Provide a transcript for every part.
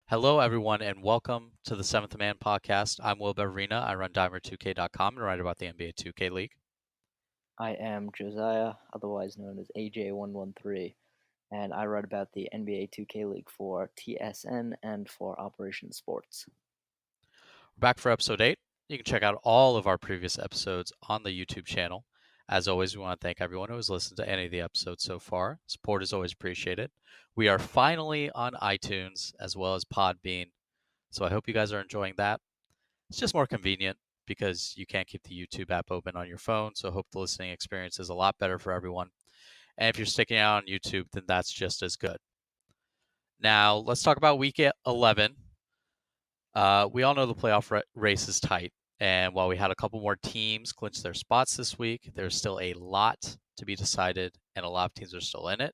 Hello, everyone, and welcome to the Seventh Man podcast. I'm Will Beverina. I run Dimer2K.com and write about the NBA 2K League. I am Josiah, otherwise known as AJ113, and I write about the NBA 2K League for TSN and for Operation Sports. We're back for episode 8. You can check out all of our previous episodes on the YouTube channel. As always, we want to thank everyone who has listened to any of the episodes so far. Support is always appreciated. We are finally on iTunes as well as Podbean, so I hope you guys are enjoying that. It's just more convenient because you can't keep the YouTube app open on your phone, so I hope the listening experience is a lot better for everyone. And if you're sticking out on YouTube, then that's just as good. Now, let's talk about week 11. We all know the playoff race is tight. And while we had a couple more teams clinch their spots this week, there's still a lot to be decided, and a lot of teams are still in it.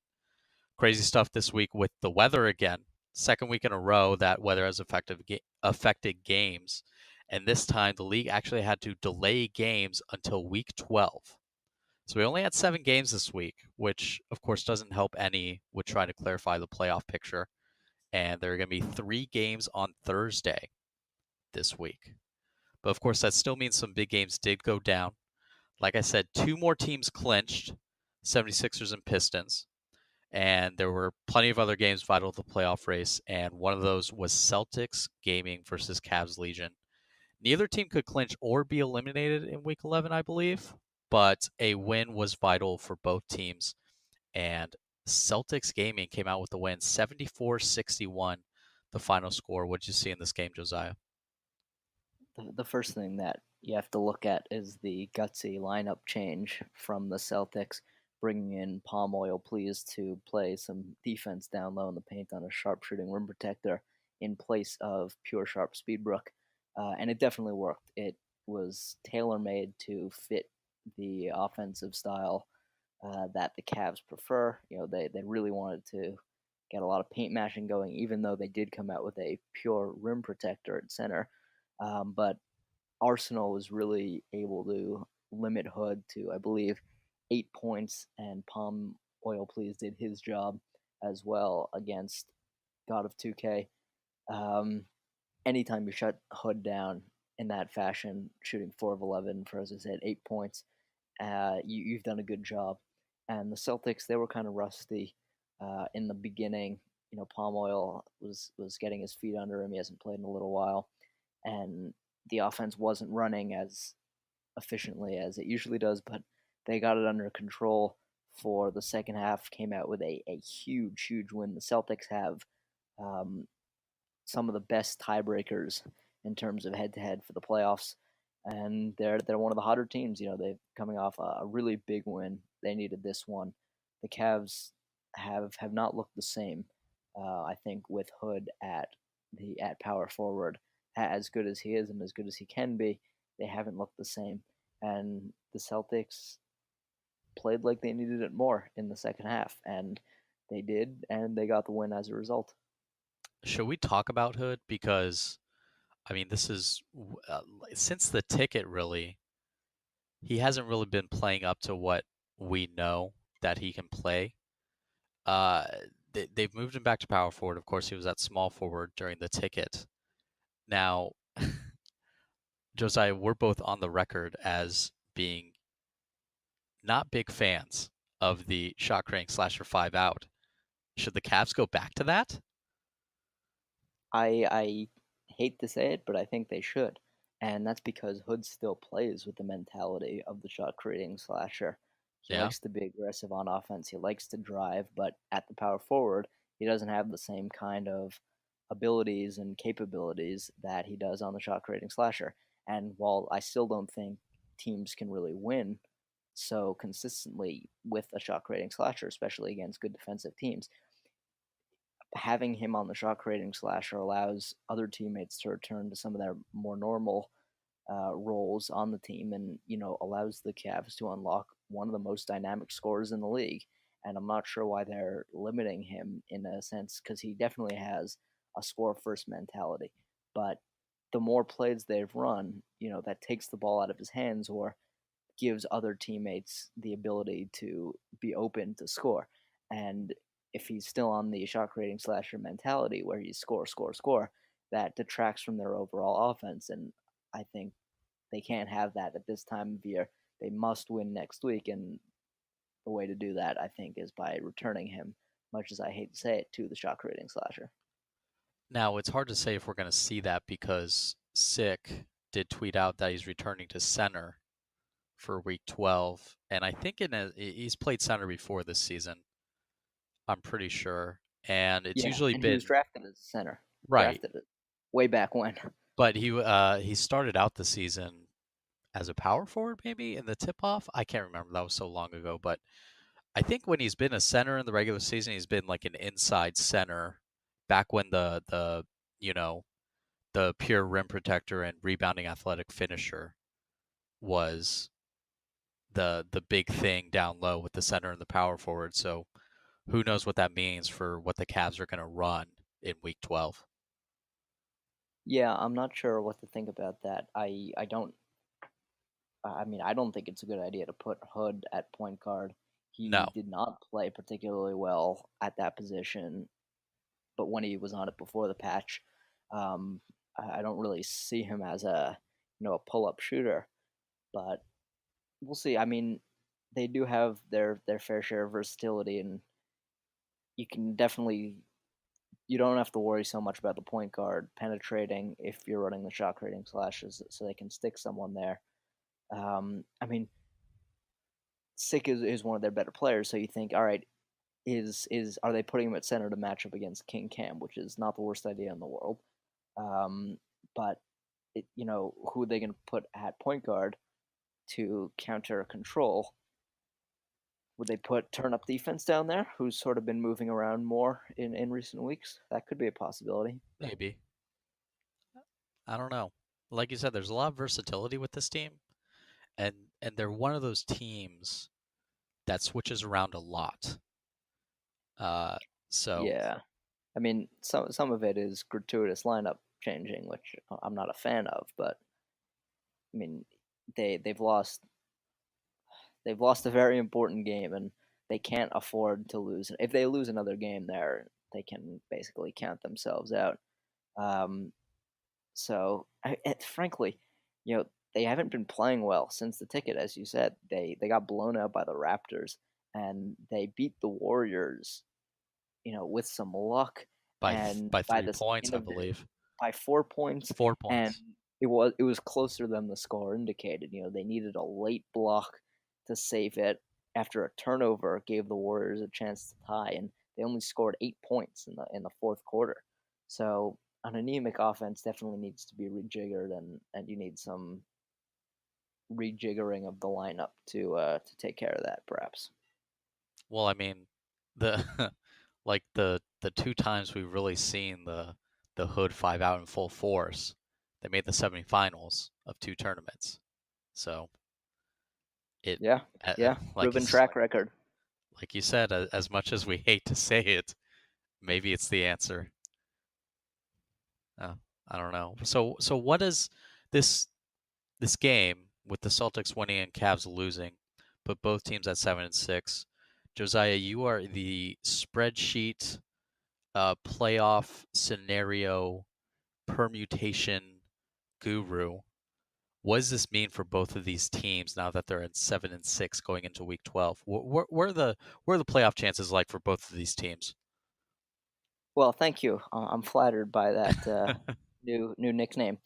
Crazy stuff this week with the weather again. Second week in a row that weather has affected games. And this time, the league actually had to delay games until week 12. So we only had 7 games this week, which of course doesn't help any with trying to clarify the playoff picture. And there are going to be 3 games on Thursday this week. But of course, that still means some big games did go down. Like I said, 2 more teams clinched, 76ers and Pistons. And there were plenty of other games vital to the playoff race. And one of those was Celtics Gaming versus Cavs Legion. Neither team could clinch or be eliminated in week 11, I believe. But a win was vital for both teams. And Celtics Gaming came out with the win, 74-61, the final score. What did you see in this game, Josiah? The first thing that you have to look at is the gutsy lineup change from the Celtics, bringing in Palm Oil Please to play some defense down low in the paint on a sharpshooting rim protector in place of Pure Sharp Speedbrook. And it definitely worked. It was tailor made to fit the offensive style that the Cavs prefer. They really wanted to get a lot of paint mashing going, even though they did come out with a pure rim protector at center. But Arsenal was really able to limit Hood to, I believe, 8 points, and Palm Oil Please did his job as well against God of 2K. Um, Anytime you shut Hood down in that fashion, shooting 4 of 11 for, as I said, 8 points, you've done a good job. And the Celtics, they were kind of rusty in the beginning. Palm Oil was getting his feet under him. He hasn't played in a little while, and the offense wasn't running as efficiently as it usually does. But they got it under control for the second half. Came out with a huge win. The Celtics have um, some of the best tiebreakers in terms of head to head for the playoffs, and they're one of the hotter teams. They're coming off a really big win. They needed this one. The Cavs have not looked the same. I think with Hood at power forward, as good as he is and as good as he can be, they haven't looked the same. And the Celtics played like they needed it more in the second half, and they did, and they got the win as a result. Should we talk about Hood? Because, I mean, this is since the ticket, really, he hasn't really been playing up to what we know that he can play. Uh, they've moved him back to power forward. Of course, he was at small forward during the ticket. Now, Josiah, we're both on the record as being not big fans of the shot creating slasher 5 out. Should the Cavs go back to that? I hate to say it, but I think they should. And that's because Hood still plays with the mentality of the shot creating slasher. He Yeah. likes to be aggressive on offense. He likes to drive, but at the power forward, he doesn't have the same kind of abilities and capabilities that he does on the shot creating slasher. And while I still don't think teams can really win so consistently with a shot creating slasher, especially against good defensive teams, having him on the shot creating slasher allows other teammates to return to some of their more normal roles on the team, and allows the Cavs to unlock one of the most dynamic scorers in the league. And I'm not sure why they're limiting him in a sense, because he definitely has a score first mentality. But the more plays they've run, that takes the ball out of his hands or gives other teammates the ability to be open to score. And if he's still on the shot creating slasher mentality where he's score, score, score, that detracts from their overall offense. And I think they can't have that at this time of year. They must win next week, and the way to do that, I think, is by returning him, much as I hate to say it, to the shot creating slasher. Now, it's hard to say if we're going to see that because Sick did tweet out that he's returning to center for week 12, and I think he's played center before this season. I'm pretty sure, and it's Yeah, usually and he was been drafted as a center, right. drafted it way back when. But he started out the season as a power forward, maybe in the tip off. I can't remember. That was so long ago. But I think when he's been a center in the regular season, he's been like an inside center. Back when the you know the pure rim protector and rebounding athletic finisher was the big thing down low with the center and the power forward. So who knows what that means for what the Cavs are going to run in week 12. Yeah, I'm not sure what to think about that. I don't. I mean, I don't think it's a good idea to put Hood at point guard. No, He did not play particularly well at that position, but when he was on it before the patch, um, I don't really see him as a a pull up shooter. But we'll see. I mean, they do have their fair share of versatility, and you can definitely you don't have to worry so much about the point guard penetrating if you're running the shot creating slashes, so they can stick someone there. I mean, Sick is one of their better players, so you think, all right, is are they putting him at center to match up against King Cam, which is not the worst idea in the world. Um, but who are they going to put at point guard to counter control? Would they put turn up defense down there, who's sort of been moving around more in recent weeks? That could be a possibility. maybe. I don't know. Like you said, there's a lot of versatility with this team, and they're one of those teams that switches around a lot. Uh, so Yeah, I mean, some of it is gratuitous lineup changing, which I'm not a fan of. But I mean, they've lost a very important game, and they can't afford to lose. If they lose another game there, they can basically count themselves out. Um, frankly, they haven't been playing well since the ticket, as you said. They got blown out by the Raptors, and they beat the Warriors, with some luck, and by by three this points, end I of the believe. by 4 points, 4 points. and it was closer than the score indicated. They needed a late block to save it after a turnover gave the Warriors a chance to tie, and they only scored 8 points in the fourth quarter. So an anemic offense definitely needs to be rejiggered, and you need some rejiggering of the lineup to take care of that, perhaps. Well, I mean, the like the two times we've really seen the Hood five out in full force, they made the semifinals of two tournaments. So it, Yeah, yeah, like proven track record. like you said, as much as we hate to say it, maybe it's the answer. Uh, I don't know. So what is this this game with the Celtics winning and Cavs losing, put both teams at 7-6? Josiah, you are the spreadsheet playoff scenario permutation guru. What does this mean for both of these teams now that they're at 7-6 going into Week 12? Where are the playoff chances like for both of these teams? Well, thank you. I'm flattered by that new nickname,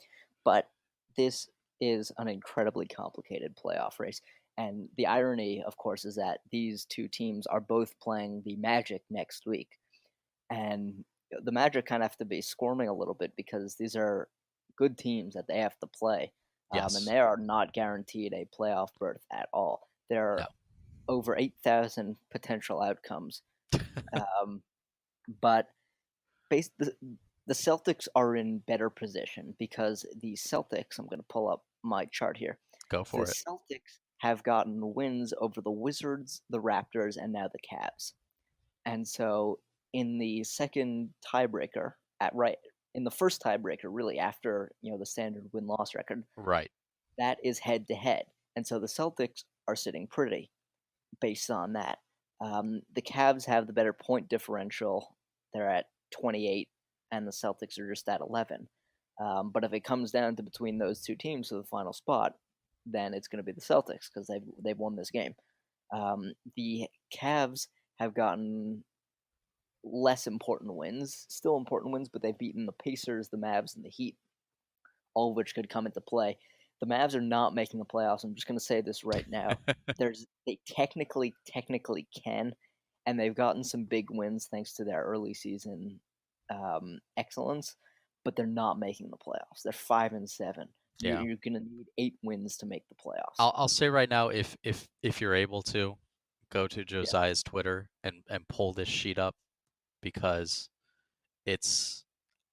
but this is an incredibly complicated playoff race. And the irony, of course, is that these two teams are both playing the Magic next week, and the Magic kind of have to be squirming a little bit because these are good teams that they have to play, and Yes. they are not guaranteed a playoff berth at all. There No. are over 8,000 potential outcomes, um, but base the Celtics are in better position because the Celtics, I'm going to pull up my chart here. Go The for it. Celtics have gotten wins over the Wizards, the Raptors, and now the Cavs. And so in the second tiebreaker, at right in the first tiebreaker, really after the standard win loss record, Right. that is head to head. And so the Celtics are sitting pretty based on that. The Cavs have the better point differential. They're at 28, and the Celtics are just at 11. But if it comes down to between those two teams for the final spot, then it's going to be the Celtics because they've won this game. The Cavs have gotten less important wins, still important wins, but they've beaten the Pacers, the Mavs, and the Heat, all of which could come into play. The Mavs are not making the playoffs. I'm just going to say this right now. They technically can, and they've gotten some big wins thanks to their early season excellence, but they're not making the playoffs. They're 5-7. Yeah. You're going to need 8 wins to make the playoffs. I'll say right now, if you're able to, go to Yeah, Josiah's Twitter and pull this sheet up because it's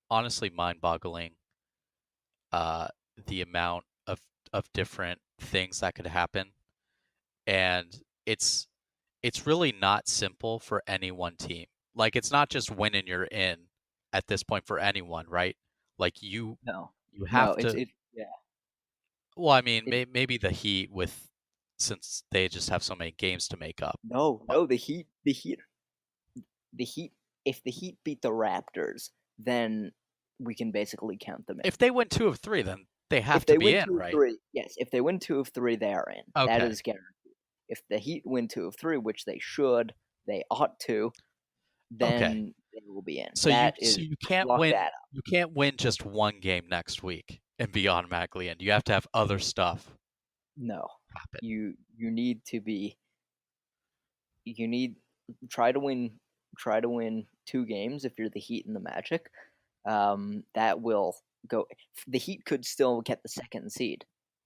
honestly mind-boggling, uh, the amount of different things that could happen, and it's really not simple for any one team. Like it's not just winning you're in at this point for anyone, right? Like no, you no, have to. yeah, Well, I mean, it maybe the Heat with since they just have so many games to make up. But no, the Heat. If the Heat beat the Raptors, then we can basically count them in. if they win 2 of 3, then they have If to they be win in, two of right? three, yes. If they win 2 of 3, they are in. That Okay. is guaranteed. If the Heat win 2 of 3, which they should, they ought to, Okay. then they will be in. So That so is you can't lock win that up. you can't win just one game next week and be automatically in. You have to have other stuff No, happen. you need to be. You need try to win. Try to win 2 games if you're the Heat and the Magic. That will go. The Heat could still get the second seed.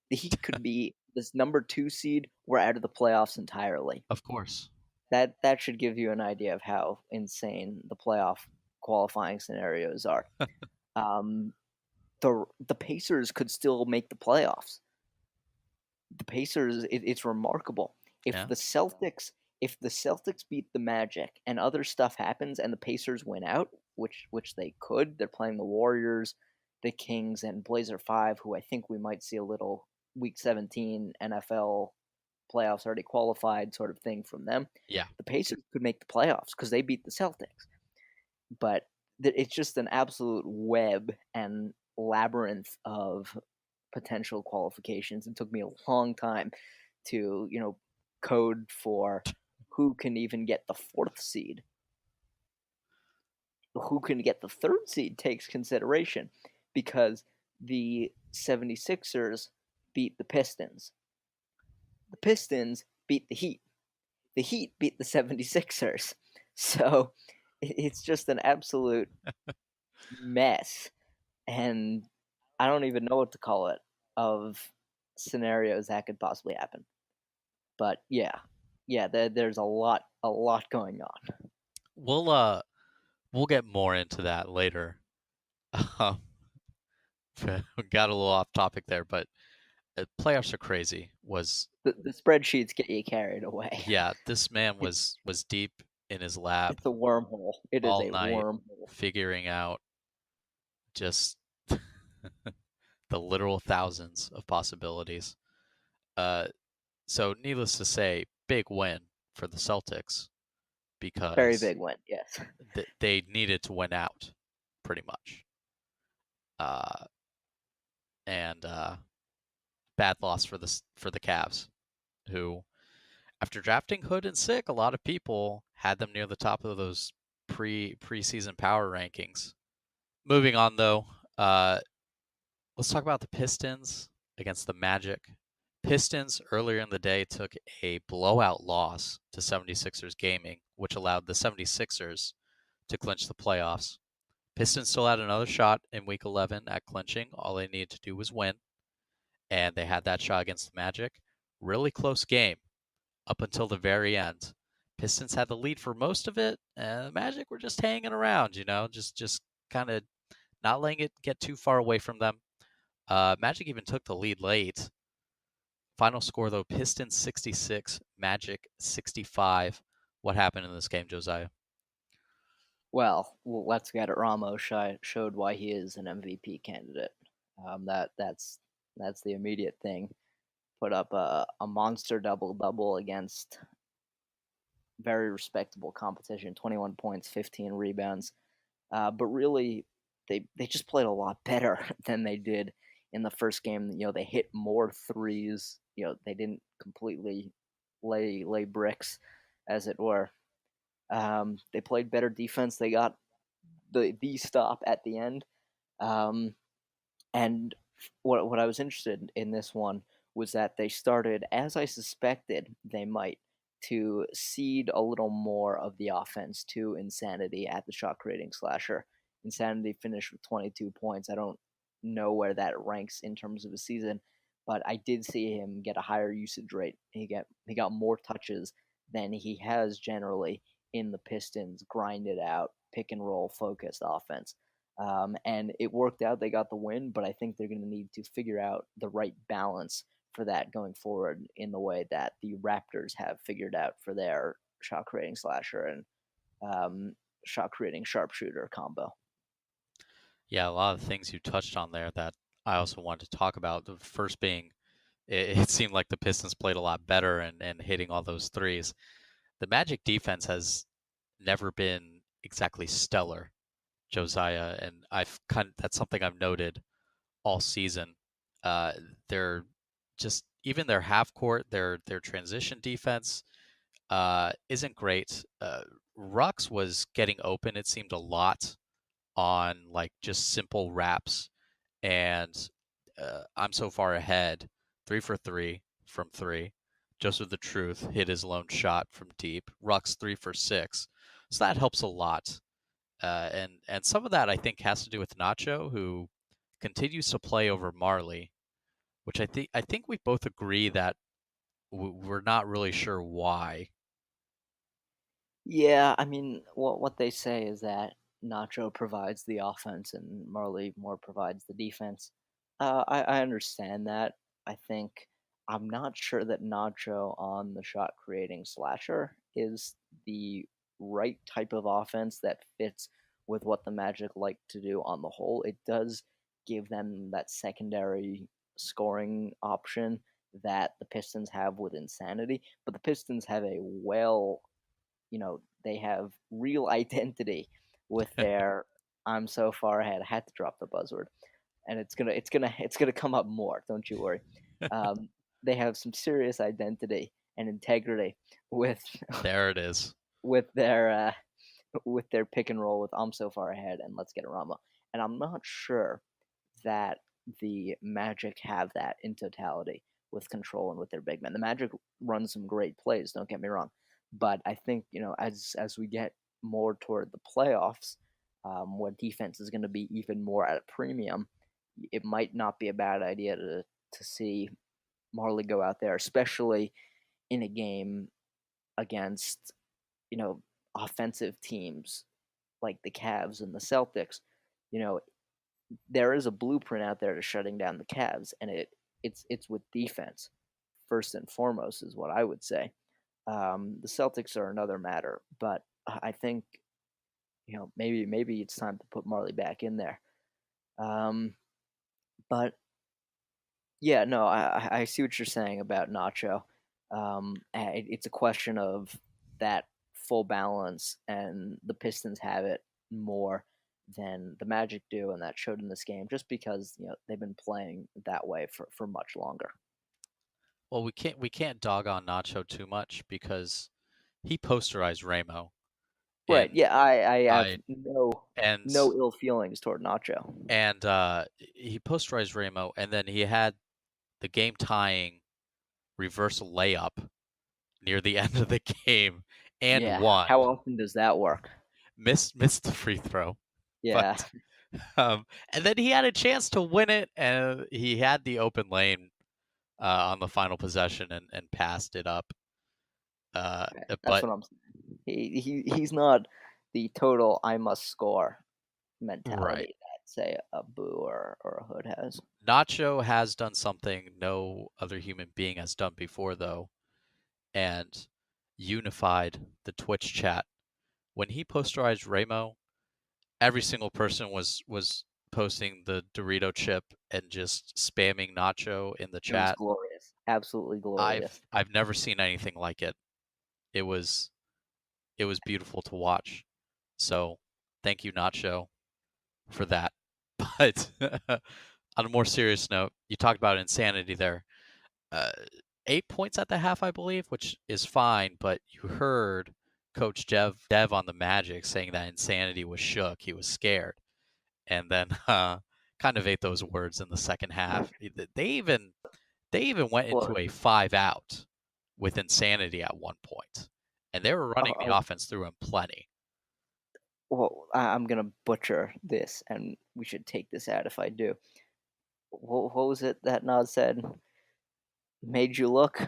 The Heat could be this number 2 seed. We're out of the playoffs entirely. Of course. That should give you an idea of how insane the playoff qualifying scenarios are. Um, the Pacers could still make the playoffs. The Pacers, it's remarkable. If Yeah. the Celtics if the Celtics beat the Magic and other stuff happens and the Pacers win out, which they could, they're playing the Warriors, the Kings, and Blazer 5, who I think we might see a little Week 17 NFL playoffs already qualified sort of thing from them. Yeah. The Pacers could make the playoffs because they beat the Celtics. But it's just an absolute web and labyrinth of potential qualifications. It took me a long time to, code for who can even get the 4th seed. Who can get the 3rd seed takes consideration because the 76ers beat the Pistons. The Pistons beat the Heat. The Heat beat the 76ers. So it's just an absolute mess. And I don't even know what to call it of scenarios that could possibly happen. But yeah, there's a lot going on. We'll get more into that later. Um, got a little off topic there, but playoffs are crazy. Was The spreadsheets get you carried away. Yeah, this man It, was deep in his lab it's a wormhole. It is all a night wormhole. figuring out just the literal thousands of possibilities. Uh, so needless to say, big win for the Celtics Very because big win. Yes. they needed to win out, pretty much. Uh, and bad loss for the Cavs, who after drafting Hood and Sick, a lot of people had them near the top of those preseason power rankings. Moving on though, let's talk about the Pistons against the Magic. Pistons earlier in the day took a blowout loss to 76ers Gaming, which allowed the 76ers to clinch the playoffs. Pistons still had another shot in week 11 at clinching. All they needed to do was win, and they had that shot against the Magic. Really close game up until the very end. Pistons had the lead for most of it, and the Magic were just hanging around, just kind of not letting it get too far away from them. Magic even took the lead late. Final score though: Pistons 66, Magic 65. What happened in this game, Josiah? Well, let's get it. Ramos showed why he is an MVP candidate. That's the immediate thing. Put up a monster double double against very respectable competition. 21 points, 15 rebounds. But really, they just played a lot better than they did in the first game. They hit more threes. They didn't completely lay bricks, as it were. They played better defense. They got the stop at the end. Um, and what I was interested in this one was that they started, as I suspected they might, to seed a little more of the offense to Insanity at the shot creating slasher. Insanity finished with 22 points. I don't know where that ranks in terms of a season, but I did see him get a higher usage rate. He got more touches than he has generally in the Pistons grinded out pick and roll focused offense. And it worked out. They got the win, but I think they're going to need to figure out the right balance for that going forward in the way that the Raptors have figured out for their shot creating slasher and shot creating sharpshooter combo. Yeah, a lot of things you touched on there that I also wanted to talk about. The first being, it seemed like the Pistons played a lot better and hitting all those threes. The Magic defense has never been exactly stellar, Josiah, and that's something I've noted all season. Uh, they're just even their half court, their transition defense isn't great. Rux was getting open, it seemed a lot on like just simple wraps, and I'm so far ahead, 3 for 3 from three. Joseph the Truth hit his lone shot from deep. Rux 3 for 6, so that helps a lot. And some of that I think has to do with Nacho, who continues to play over Marley, which I think we both agree that we're not really sure why. Yeah, I mean, what they say is that Nacho provides the offense and Marley more provides the defense. I understand that. I think I'm not sure that Nacho on the shot creating slasher is the right type of offense that fits with what the Magic like to do on the whole. It does give them that secondary scoring option that the Pistons have with Insanity, but the Pistons have a they have real identity with their I'm so far ahead. I had to drop the buzzword. And it's gonna come up more, don't you worry. Um, they have some serious identity and integrity with There it is. with their uh, with their pick and roll with I'm so far ahead and let's get a Rama. And I'm not sure that the Magic have that in totality with control and with their big men. The Magic run some great plays, don't get me wrong, but I think as we get more toward the playoffs, where defense is going to be even more at a premium, it might not be a bad idea to see Marley go out there, especially in a game against you know offensive teams like the Cavs and the Celtics. You know, there is a blueprint out there to shutting down the Cavs, and it's with defense first and foremost is what I would say. The Celtics are another matter, but I think maybe it's time to put Marley back in there. Um, but yeah, no, I see what you're saying about Nacho. It's a question of that full balance, and the Pistons have it more than the Magic do, and that showed in this game just because they've been playing that way for much longer. Well, we can't dog on Nacho too much because he posterized Ramo, Right? and Yeah, I have I and no ill feelings toward Nacho. he posterized Ramo, and then he had the game tying reversal layup near the end of the game and Yeah, won. how often does that work? Missed the free throw, Yeah, but and then he had a chance to win it, and he had the open lane on the final possession and passed it up. Uh, that's but what I'm saying. He's not the total I must score right, mentality that say a Boo or a Hood has. Nacho has done something no other human being has done before, though, and unified the Twitch chat. When he posterized Ramo, every single person was posting the Dorito chip and just spamming Nacho in the It was chat. glorious, absolutely I've glorious. I've never seen anything like it. It was it was beautiful to watch. So thank you, Nacho, for that. But on a more serious note, you talked about insanity there. Uh, 8 points at the half, I believe, which is fine. But you heard Coach Dev on the Magic saying that insanity was shook. He was scared, and then kind of ate those words in the second half. They even went Well, into a 5 out with insanity at one point, and they were running the offense through him plenty. I'm gonna butcher this, and we should take this out if I do. What was it that Nas said? Made you look,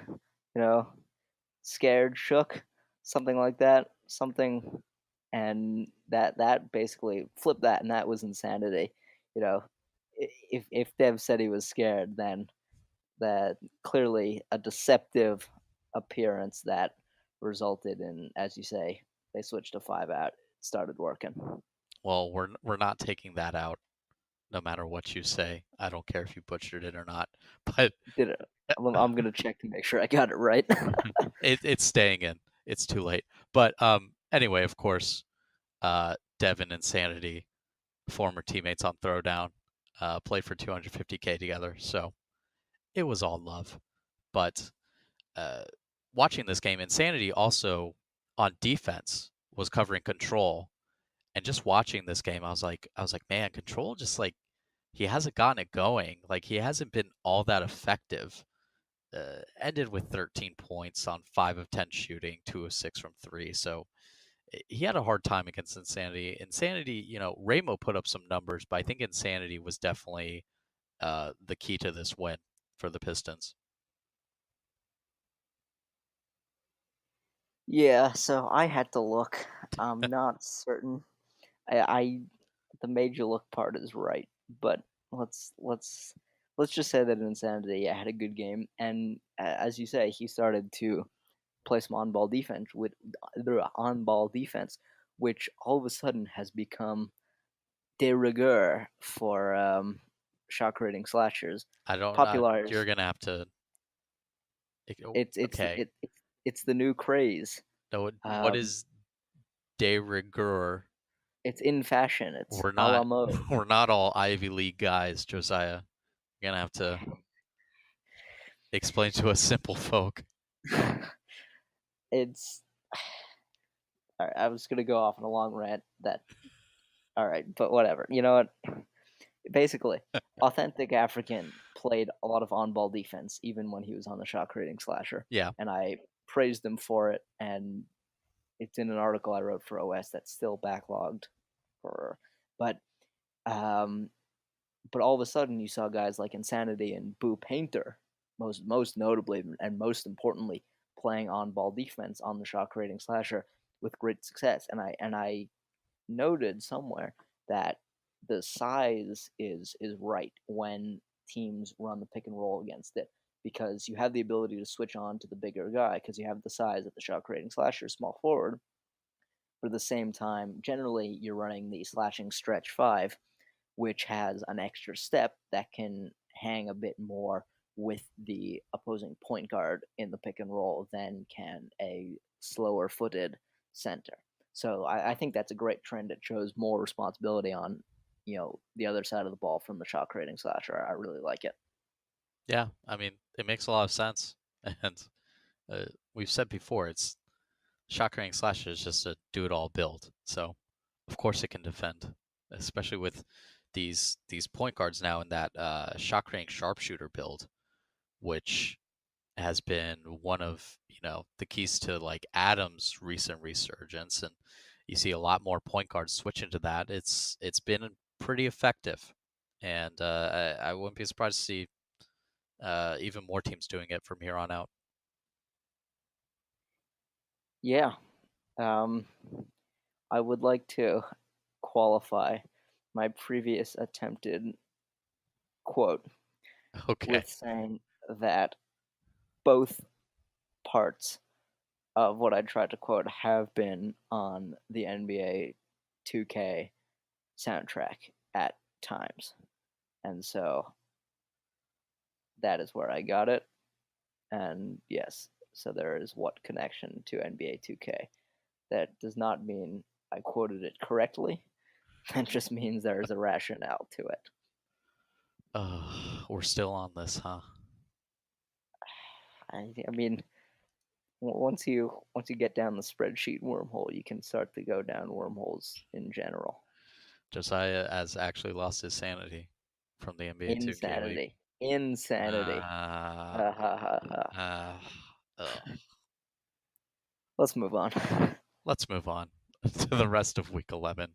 scared, shook, something like that, something, and that basically flipped that, and that was insanity. You know, if Dev said he was scared, then that clearly a deceptive appearance that resulted in, as you say, they switched to 5 out. It started working. Well, we're not taking that out, no matter what you say. I don't care if you butchered it or not, but Did it? I'm gonna check to make sure I got it right. it's staying in. It's too late. But anyway, of course, Devin and Sanity, former teammates on Throwdown, played for 250K together, so it was all love. But uh, watching this game, Insanity also on defense was covering Control, and just watching this game, I was like, man, Control just like he hasn't gotten it going. Like he hasn't been all that effective. Ended with 13 points on 5 of 10 shooting, 2 of 6 from three. So he had a hard time against Insanity. Insanity, Ramo put up some numbers, but I think Insanity was definitely the key to this win for the Pistons. Yeah, so I had to look. I'm not certain. I the made you look part is right, but let's just say that Insanity, yeah, had a good game, and as you say, he started to play some on-ball defense with the on-ball defense, which all of a sudden has become de rigueur for shot creating slashers. I don't. You're Popularized. gonna have to. It's it's Okay. it, it's it's the new craze. No. What Um, is de rigueur? it's in fashion. It's We're a la not. mode. We're not all Ivy League guys, Josiah. You're gonna have to explain to us simple folk. It's. All right, I was gonna go off on a long rant. That all right, but whatever. You know what? Basically, authentic African played a lot of on-ball defense, even when he was on the shot creating slasher, Yeah. and I praised him for it. And it's in an article I wrote for OS that's still backlogged for, but um, but all of a sudden you saw guys like Insanity and Boo Painter, most notably and most importantly, playing on ball defense on the shot creating slasher with great success. And I noted somewhere that the size is right when teams run the pick and roll against it, because you have the ability to switch on to the bigger guy because you have the size of the shot creating slasher small forward. But at the same time, generally you're running the slashing stretch five, which has an extra step that can hang a bit more with the opposing point guard in the pick and roll than can a slower footed center. So I think that's a great trend. It shows more responsibility on, the other side of the ball from the shot creating slasher. I really like it. Yeah. I mean, it makes a lot of sense, and uh, we've said before, it's shot creating slasher is just a do it all build. So of course it can defend, especially with these point guards now in that shot creating sharpshooter build, which has been one of the keys to like Adams' recent resurgence, and you see a lot more point guards switch into that. It's been pretty effective, and I wouldn't be surprised to see even more teams doing it from here on out. Yeah. Um, I would like to qualify my previous attempted quote Okay. with saying that both parts of what I tried to quote have been on the NBA 2K soundtrack at times. And so that is where I got it. And yes, so there is what connection to NBA 2K that does not mean I quoted it correctly. That just means there is a rationale to it. We're still on this, huh? I mean, once you get down the spreadsheet wormhole, you can start to go down wormholes in general. Josiah has actually lost his sanity from the NBA 2K League. Insanity, insanity. Uh, Ha ha ha ha. uh, ugh. Let's move on. Let's move on to the rest of Week 11.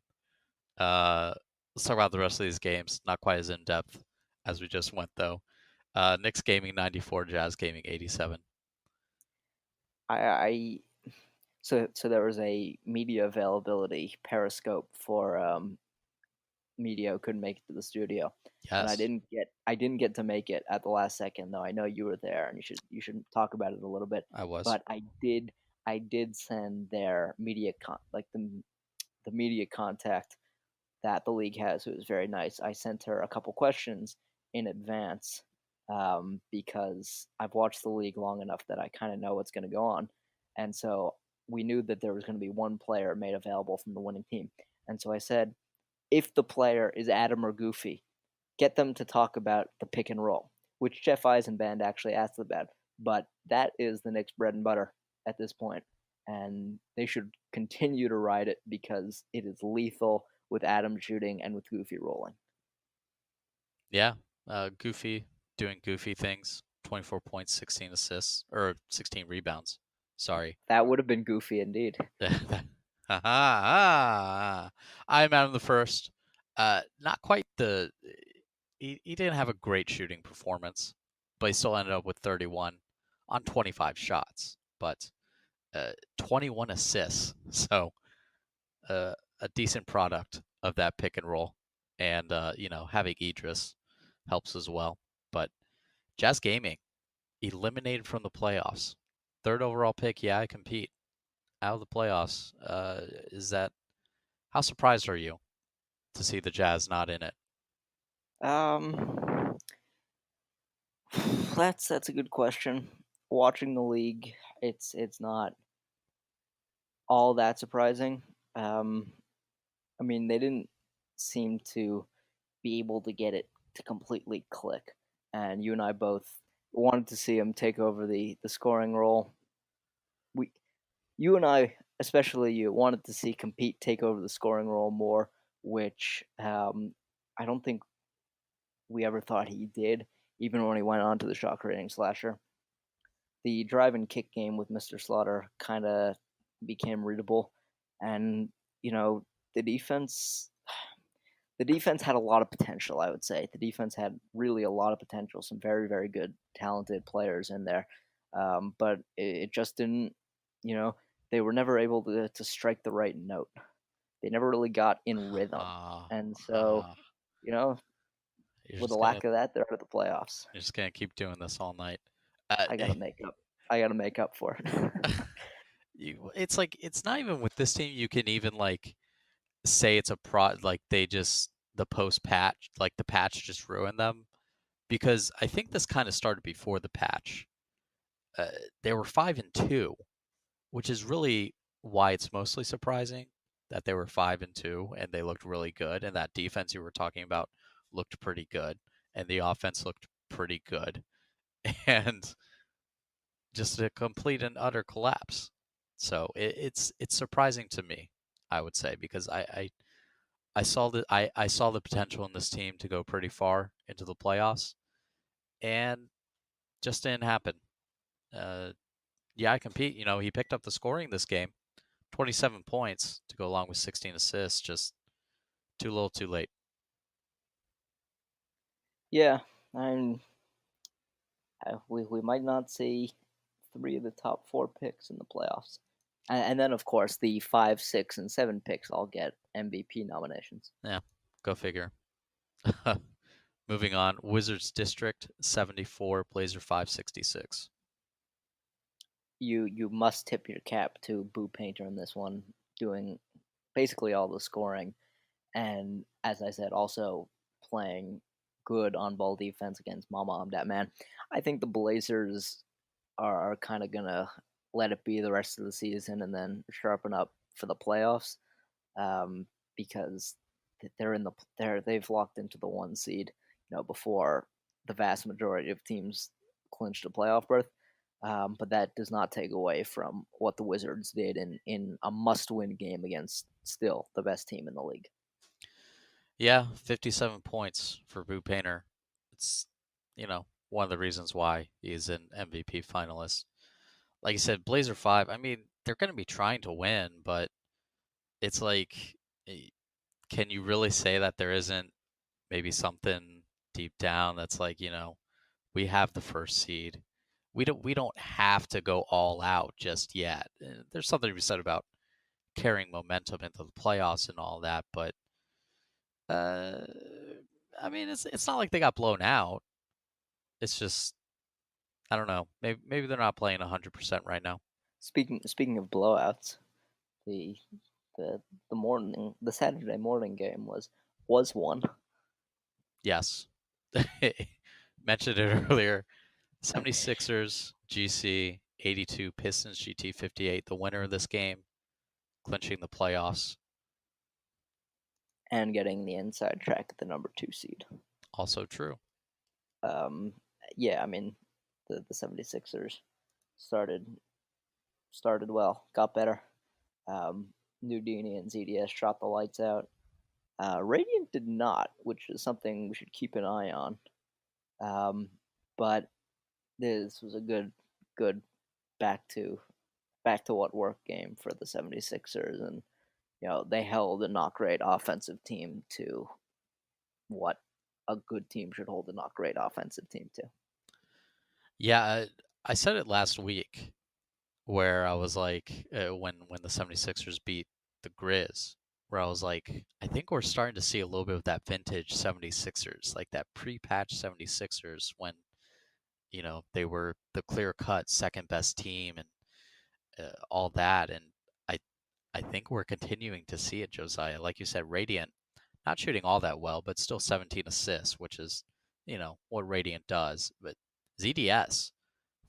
Uh, let's talk about the rest of these games. Not quite as in depth as we just went, though. Knicks Gaming 94, Jazz Gaming 87. I so there was a media availability Periscope for media who couldn't make it to the studio, and Yes, I didn't get to make it at the last second though. I know you were there, and you should talk about it a little bit. I was. But I did send their like the media contact that the league has, who was very nice. I sent her a couple questions in advance because I've watched the league long enough that I kind of know what's going to go on, and so we knew that there was going to be one player made available from the winning team, and so I said, if the player is Adam or Goofy, get them to talk about the pick and roll, which Jeff Eisenband actually asked about. But that is the Knicks' bread and butter at this point, and they should continue to ride it because it is lethal with Adam shooting and with Goofy rolling. Yeah, Goofy doing goofy things. 24 points, 16 assists, or 16 rebounds. Sorry. That would have been Goofy indeed. I'm out of the first. Not quite the. He didn't have a great shooting performance, but he still ended up with 31 on 25 shots, but 21 assists. So a decent product of that pick and roll, and having Idris helps as well. But Jazz Gaming eliminated from the playoffs. Third overall pick, yeah, I compete out of the playoffs. Is that how surprised are you to see the Jazz not in it? Um, that's a good question. Watching the league, it's not all that surprising. Um, I mean, they didn't seem to be able to get it to completely click. And you and I both wanted to see him take over the scoring role. We, you and I, especially you, wanted to see compete take over the scoring role more, which I don't think we ever thought he did, even when he went on to the shot creating slasher. The drive and kick game with Mr. Slaughter kind of became readable, and you know the defense the defense had a lot of potential, I would say. The defense had really a lot of potential, some very, very good, talented players in there. But it just didn't, you know, they were never able to strike the right note. They never really got in rhythm. Uh, And so, uh, you know, you're with a just gonna lack of that, they're out of the playoffs. you're just gonna keep doing this all night. Uh, I got to make up. I got to make up for it. it's like it's not even with this team. You can even like say it's a pro like they just the post patch like the patch just ruined them because I think this kind of started before the patch. Uh, they were 5-2, which is really why it's mostly surprising that they were 5-2 and they looked really good, and that defense you were talking about looked pretty good, and the offense looked pretty good, and just a complete and utter collapse. So it's surprising to me, I would say, because I saw the potential in this team to go pretty far into the playoffs, and just didn't happen. Uh, yeah, I compete. He picked up the scoring this game, 27 points to go along with 16 assists. Just too little, too late. Yeah, and we might not see three of the top four picks in the playoffs. And then, of course, the 5, 6, and 7 picks all get MVP nominations. Yeah, go figure. Moving on, Wizards District 74, Blazer 566. You must tip your cap to Boo Painter in this one, doing basically all the scoring, and as I said, also playing good on ball defense against Mama I'm that man. I think the Blazers are kind of gonna let it be the rest of the season and then sharpen up for the playoffs, um, because they've locked into the 1 seed, before the vast majority of teams clinched a playoff berth. But that does not take away from what the Wizards did in a must-win game against still the best team in the league. Yeah, 57 points for Boo Painter. It's, one of the reasons why he's an MVP finalist. Like you said, Blazer 5, I mean, they're going to be trying to win, but it's like, eh, can you really say that there isn't maybe something deep down that's like, we have the first seed. We don't have to go all out just yet. There's something to be said about carrying momentum into the playoffs and all that, but uh I mean it's not like they got blown out. It's just I don't know. Maybe they're not playing 100% right now. Speaking of blowouts, the the Saturday morning game was one. Yes. Mentioned it earlier. 76ers GC 82, Pistons GT 58. The winner of this game clinching the playoffs. And getting the inside track at the number 2 seed. Also true. Um, yeah, I mean, the 76ers started started well, got better. Nudini and ZDS shot the lights out. Radiant did not, which is something we should keep an eye on. But this was a good back to what work game for the 76ers, and they held a not great offensive team to what a good team should hold a not great offensive team to. Yeah, I said it last week where I was like when the 76ers beat the Grizz, where I was like, I think we're starting to see a little bit of that vintage 76ers, like that pre-patch 76ers when, they were the clear-cut second best team and all that. And I I think we're continuing to see it, Josiah. Like you said, Radiant not shooting all that well, but still 17 assists, which is, what Radiant does. But ZDS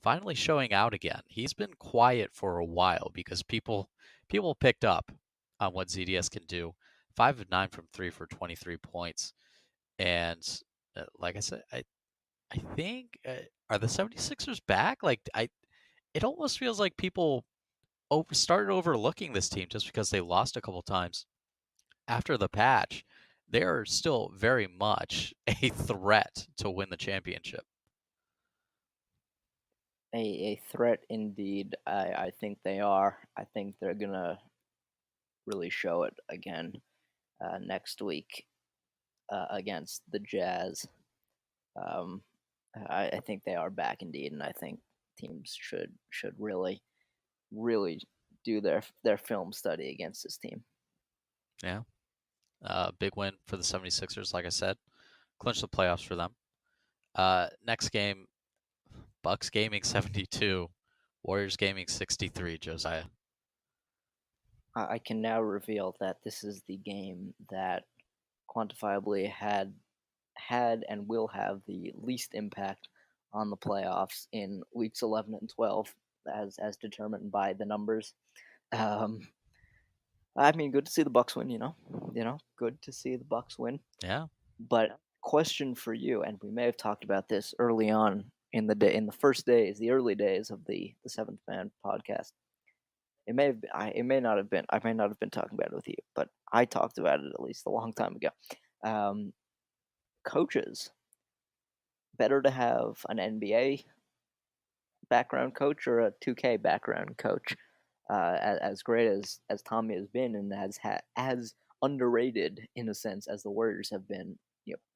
finally showing out again. He's been quiet for a while because people picked up on what ZDS can do. 5 of 9 from 3 for 23 points. And like I said, I think are the 76ers back? Like it almost feels like people started overlooking this team just because they lost a couple times after the patch. They're still very much a threat to win the championship. A threat indeed. I think they are. I think they're gonna really show it again next week against the Jazz. Um, I think they are back indeed, and I think teams should really do their film study against this team. Yeah. Big win for the 76ers, like I said. Clinch the playoffs for them. Next game, Bucks Gaming 72, Warriors Gaming 63, Josiah. I can now reveal that this is the game that quantifiably had and will have the least impact on the playoffs in weeks 11 and 12, as determined by the numbers. Um, I mean, good to see the Bucks win. Good to see the Bucks win. Yeah. But question for you, and we may have talked about this early on in the day, in the first days, the early days of the Seventh Man podcast. It may have been, it may not have been. I may not have been talking about it with you, but I talked about it at least a long time ago. Um, Coaches, better to have an NBA background coach or a 2K background coach. As great as Tommy has been, and as underrated in a sense as the Warriors have been,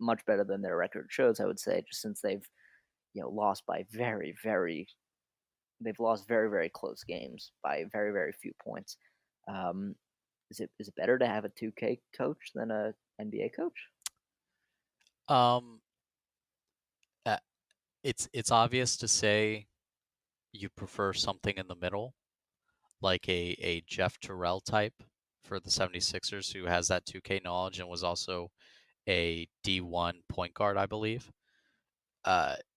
much better than their record shows. I would say, just since they've lost by they've lost very close games by very few points. Um, is it better to have a 2K coach than a NBA coach? Um, uh, it's obvious to say you prefer something in the middle, like a Jeff Terrell type for the 76ers who has that 2K knowledge and was also a D1 point guard, I believe.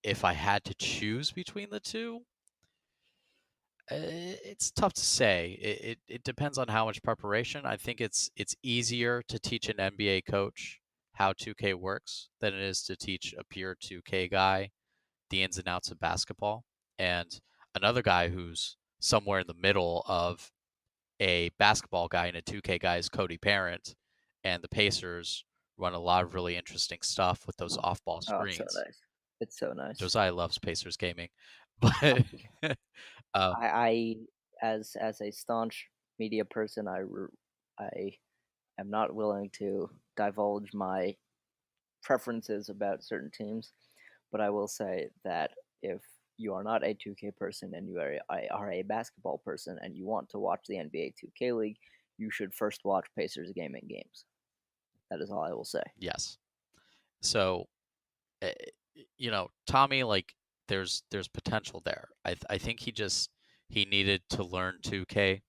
If I had to choose between the two, It's tough to say. It depends on how much preparation. I think it's easier to teach an NBA coach how 2K works than it is to teach a pure 2K guy the ins and outs of basketball. And another guy who's somewhere in the middle of a basketball guy and a 2K guy is Cody Parent, and the Pacers run a lot of really interesting stuff with those off-ball Oh, it's so screens. nice. It's so nice. Josiah loves Pacers gaming, but um, I as a staunch media person, I am not willing to divulge my preferences about certain teams, but I will say that if you are not a 2K person and you are a basketball person and you want to watch the NBA 2K League, you should first watch Pacers gaming games. That is all I will say. yes. So uh, Tommy, like there's potential there. I think he needed to learn 2K,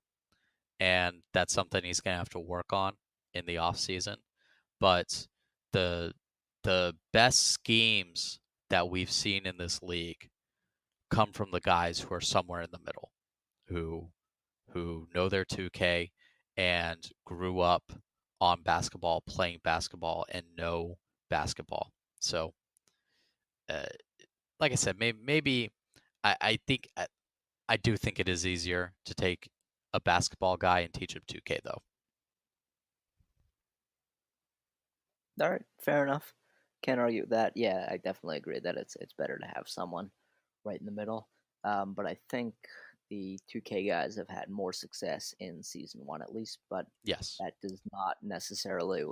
and that's something he's gonna have to work on in the off season. But the the best schemes that we've seen in this league come from the guys who are somewhere in the middle, who know their 2K and grew up on basketball, playing basketball, and know basketball. So, uh, like I said, maybe I think I do think it is easier to take a basketball guy and teach him 2K though. All right, fair enough. Can't argue with that. Yeah, I definitely agree that it's better to have someone right in the middle. But I think the 2K guys have had more success in season one at least, but Yes. that does not necessarily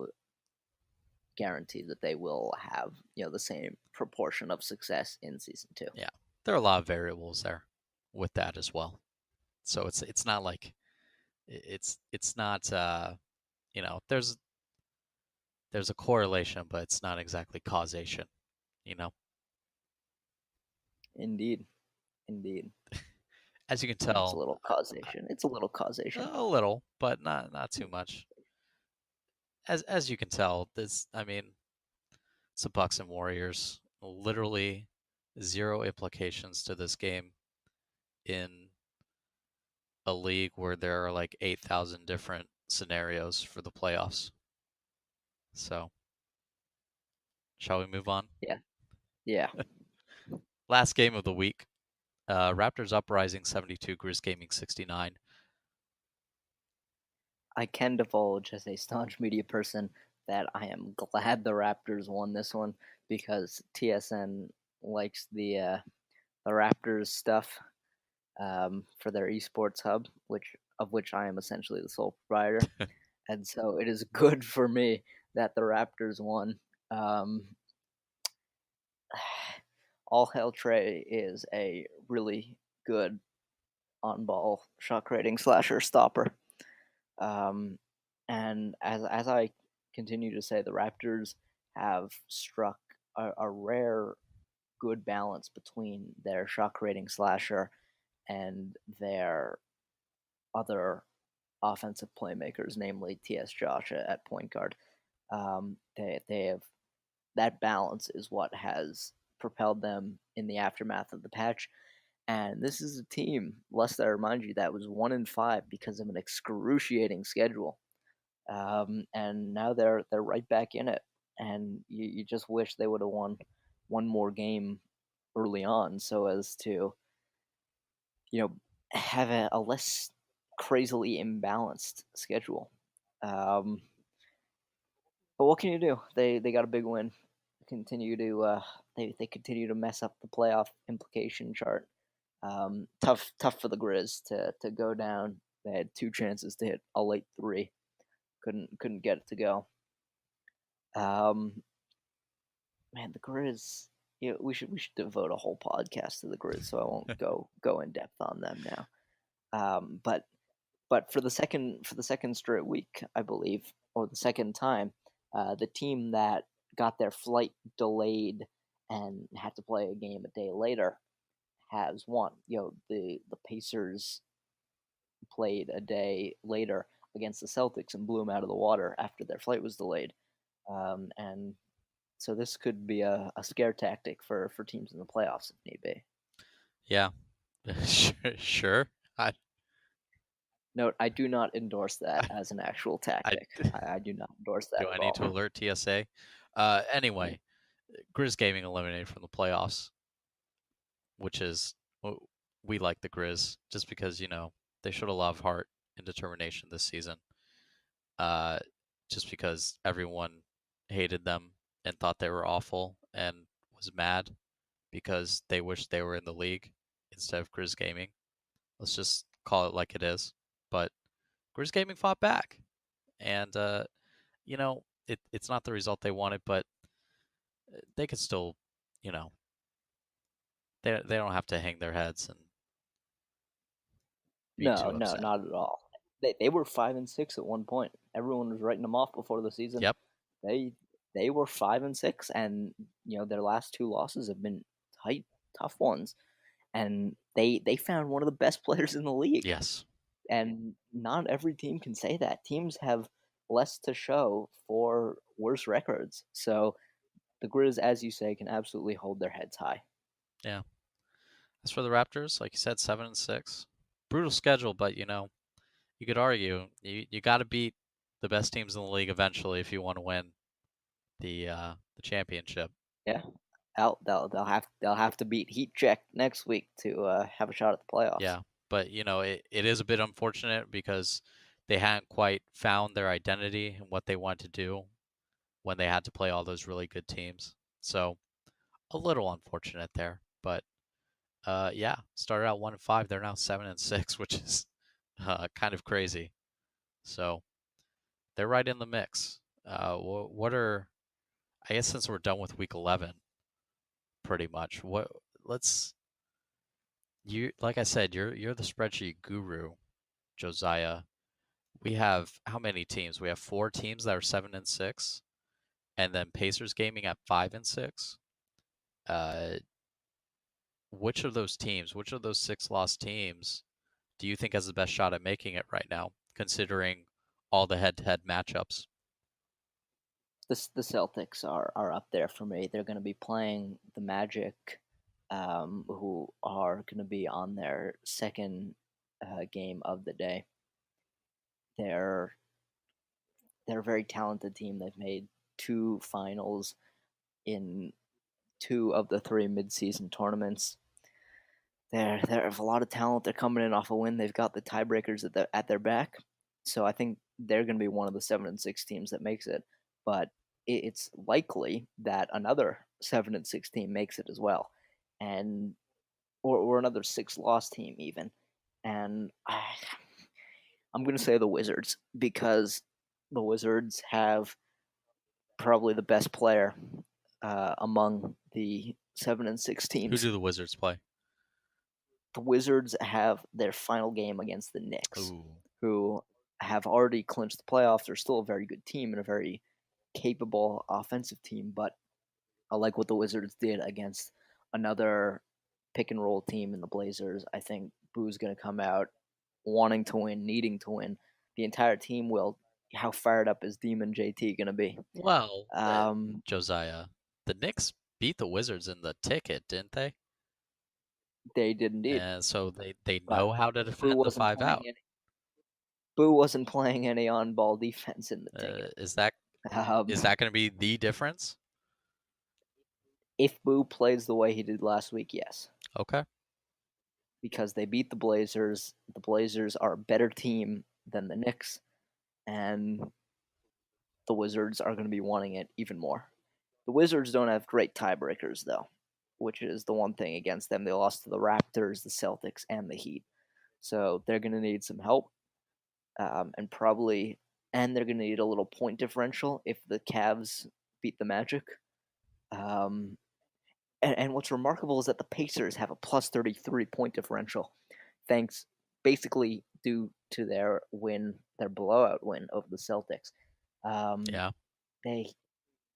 guarantee that they will have the same proportion of success in season two. Yeah. There are a lot of variables there with that as well. So it's not like it's not there's a correlation, but it's not exactly causation, you know. Indeed, indeed. As you can It's a tell, little causation. It's a little causation. a little, but not too much. As you can tell, this I mean, it's the Bucks and Warriors. Literally zero implications to this game in a league where there are like 8,000 different scenarios for the playoffs. So, shall we move on? Yeah, yeah. Last game of the week. Raptors Uprising 72, Grizz Gaming 69. I can divulge as a staunch media person that I am glad the Raptors won this one because TSN likes the Raptors stuff for their esports hub, which I am essentially the sole proprietor, and so it is good for me that the Raptors won. Um, All Hell Trey is a really good on ball shot creating slasher stopper. Um, and as I continue to say, the Raptors have struck a rare good balance between their shot creating slasher and their other offensive playmakers, namely T.S. Josh at point guard. They have that balance is what has propelled them in the aftermath of the patch. And this is a team, lest I remind you, that was 1-5 because of an excruciating schedule. And now they're right back in it. And you just wish they would have won one more game early on, so as to have a less crazily imbalanced schedule. Um, but what can you do? They got a big win. Continue to they continue to mess up the playoff implication chart. Tough for the Grizz to go down. They had two chances to hit a late three, couldn't get it to go. Um, man, the Grizz. We should devote a whole podcast to the Grizz, so I won't go in depth on them now. But for the second straight week, I believe, or the second time, the team that got their flight delayed and had to play a game a day later has won. The Pacers played a day later against the Celtics and blew them out of the water after their flight was delayed. And so this could be a scare tactic for teams in the playoffs if need be. Yeah, sure. I, Note, I do not endorse that I, as an actual I tactic. I do not endorse that do I at need to all. alert TSA? Anyway, Grizz Gaming eliminated from the playoffs, which is we like the Grizz just because they showed a lot of heart and determination this season. Uh, just because everyone hated them and thought they were awful and was mad because they wished they were in the league instead of Grizz Gaming. Let's just call it like it is. But Grizz Gaming fought back, and it's not the result they wanted, but they could still, you know, they don't have to hang their heads and be No, too no, upset. not at all. They were 5-6 at one point. Everyone was writing them off before the season. Yep. They they were 5-6, and their last two losses have been tight, tough ones. And they found one of the best players in the league. Yes. And not every team can say that. Teams have less to show for worse records. So the Grizz, as you say, can absolutely hold their heads high. Yeah. As for the Raptors, like you said, 7-6. Brutal schedule, but you could argue you got to beat the best teams in the league eventually if you want to win the championship. Yeah, they'll have to beat Heat Check next week to have a shot at the playoffs. Yeah, but it is a bit unfortunate because they hadn't quite found their identity and what they wanted to do when they had to play all those really good teams. So a little unfortunate there, but yeah, started out 1-5. They're now 7-6, which is kind of crazy. So they're right in the mix. What are I guess since we're done with week 11, pretty much. What let's you like I said, you're the spreadsheet guru, Josiah. We have how many teams? We have four teams that are 7-6, and then Pacers Gaming at 5-6. Uh, which of those six lost teams, do you think has the best shot at making it right now, considering all the head-to-head matchups? The Celtics are up there for me. They're going to be playing the Magic, who are going to be on their second game of the day. They're they're a very talented team. They've made two finals in two of the three midseason tournaments. They have a lot of talent. They're coming in off a win. They've got the tiebreakers at their back, so I think they're going to be one of the 7-6 teams that makes it. But it's likely that another 7-6 team makes it as well, and or another six loss team even. And I'm going to say the Wizards because the Wizards have probably the best player among the 7-6 Who teams. do the Wizards play? The Wizards have their final game against the Knicks, Ooh, who have already clinched the playoffs. They're still a very good team and a very capable offensive team, but I like what the Wizards did against another pick and roll team in the Blazers. I think Boo's going to come out wanting to win, needing to win. The entire team will. How fired up is Demon JT going to be? well, Um, Josiah, the Knicks beat the Wizards in the ticket, didn't they? they did indeed, And so they but know how to Boo defend the wasn't five playing out. any. Boo wasn't playing any on ball defense in the ticket. Is that Um, going to be the difference? if Boo plays the way he did last week, yes, Okay. because they beat the Blazers. The Blazers are a better team than the Knicks, and the Wizards are going to be wanting it even more. The Wizards don't have great tiebreakers, though, which is the one thing against them. They lost to the Raptors, the Celtics, and the Heat. So they're going to need some help, and they're going to need a little point differential if the Cavs beat the Magic. Um, and what's remarkable is that the Pacers have a plus 33 point differential, thanks basically due to their blowout win over the Celtics. Um, Yeah. they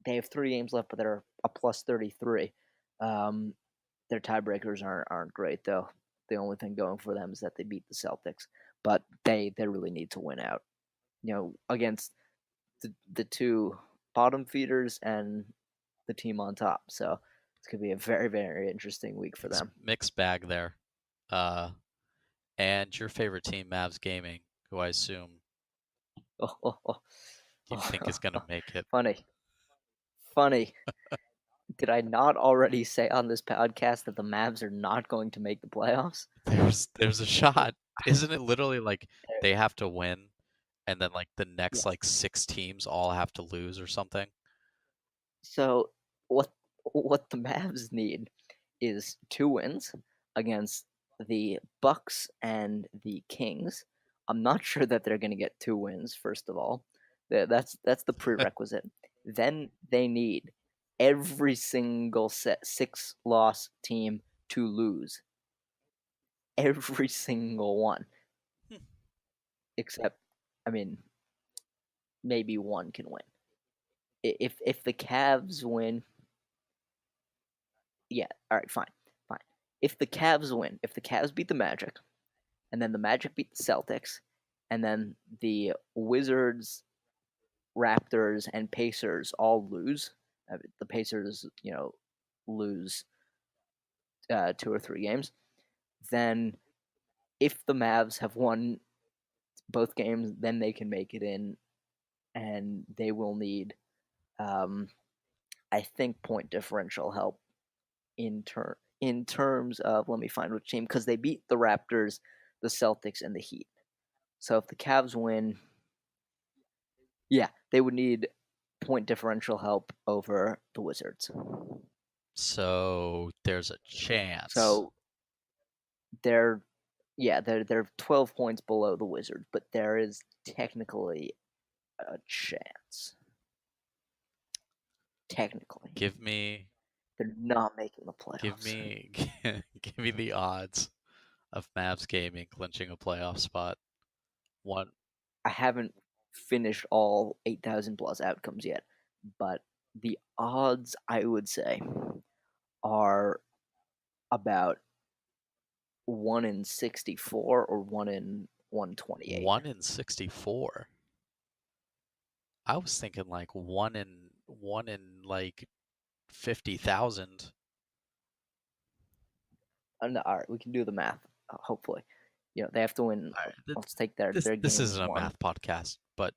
they have 3 games left, but they're a plus 33. Um, their tiebreakers aren't great though. The only thing going for them is that they beat the Celtics, but they really need to win out. Against the two bottom feeders and the team on top. So it's gonna be a very very interesting week for them. Mixed bag there. Uh, and your favorite team, Mavs Gaming, who I assume Oh, oh, oh, you think is going to oh. make it. Funny, funny. Did I not already say on this podcast that the Mavs are not going to make the playoffs? There's a shot. Isn't it literally like they have to win and then like the next Yes. like six teams all have to lose or something? So what the Mavs need is 2 wins against the Bucks and the Kings. I'm not sure that they're going to get 2 wins. First of all, that's the prerequisite. Then they need every single set 6 loss team to lose. Every single one, Hmm. except I mean maybe one can win. If the Cavs win, yeah, all right, fine, fine. If the Cavs win, if the Cavs beat the Magic, and then the Magic beat the Celtics, and then the Wizards, Raptors, and Pacers all lose. The Pacers, lose 2 or 3 games. Then, if the Mavs have won both games, then they can make it in, and they will need, um, I think, point differential help in terms of, let me find which team, because they beat the Raptors, the Celtics, and the Heat. So if the Cavs win, yeah, they would need point differential help over the Wizards. So there's a chance. So they're they're 12 points below the Wizards, but there is technically a chance. Technically, Give me they're not making the give playoffs. me give me the odds of Mavs Gaming clinching a playoff spot. One I haven't finished all 8,000 plus outcomes yet, but the odds I would say are about 1 in 64 or 1 in 128. 1 in 64. I was thinking like one in like 50,000. No, all right, we can do the math. Hopefully, they have to win. All right, Let's take their this their this games isn't a one. math podcast, but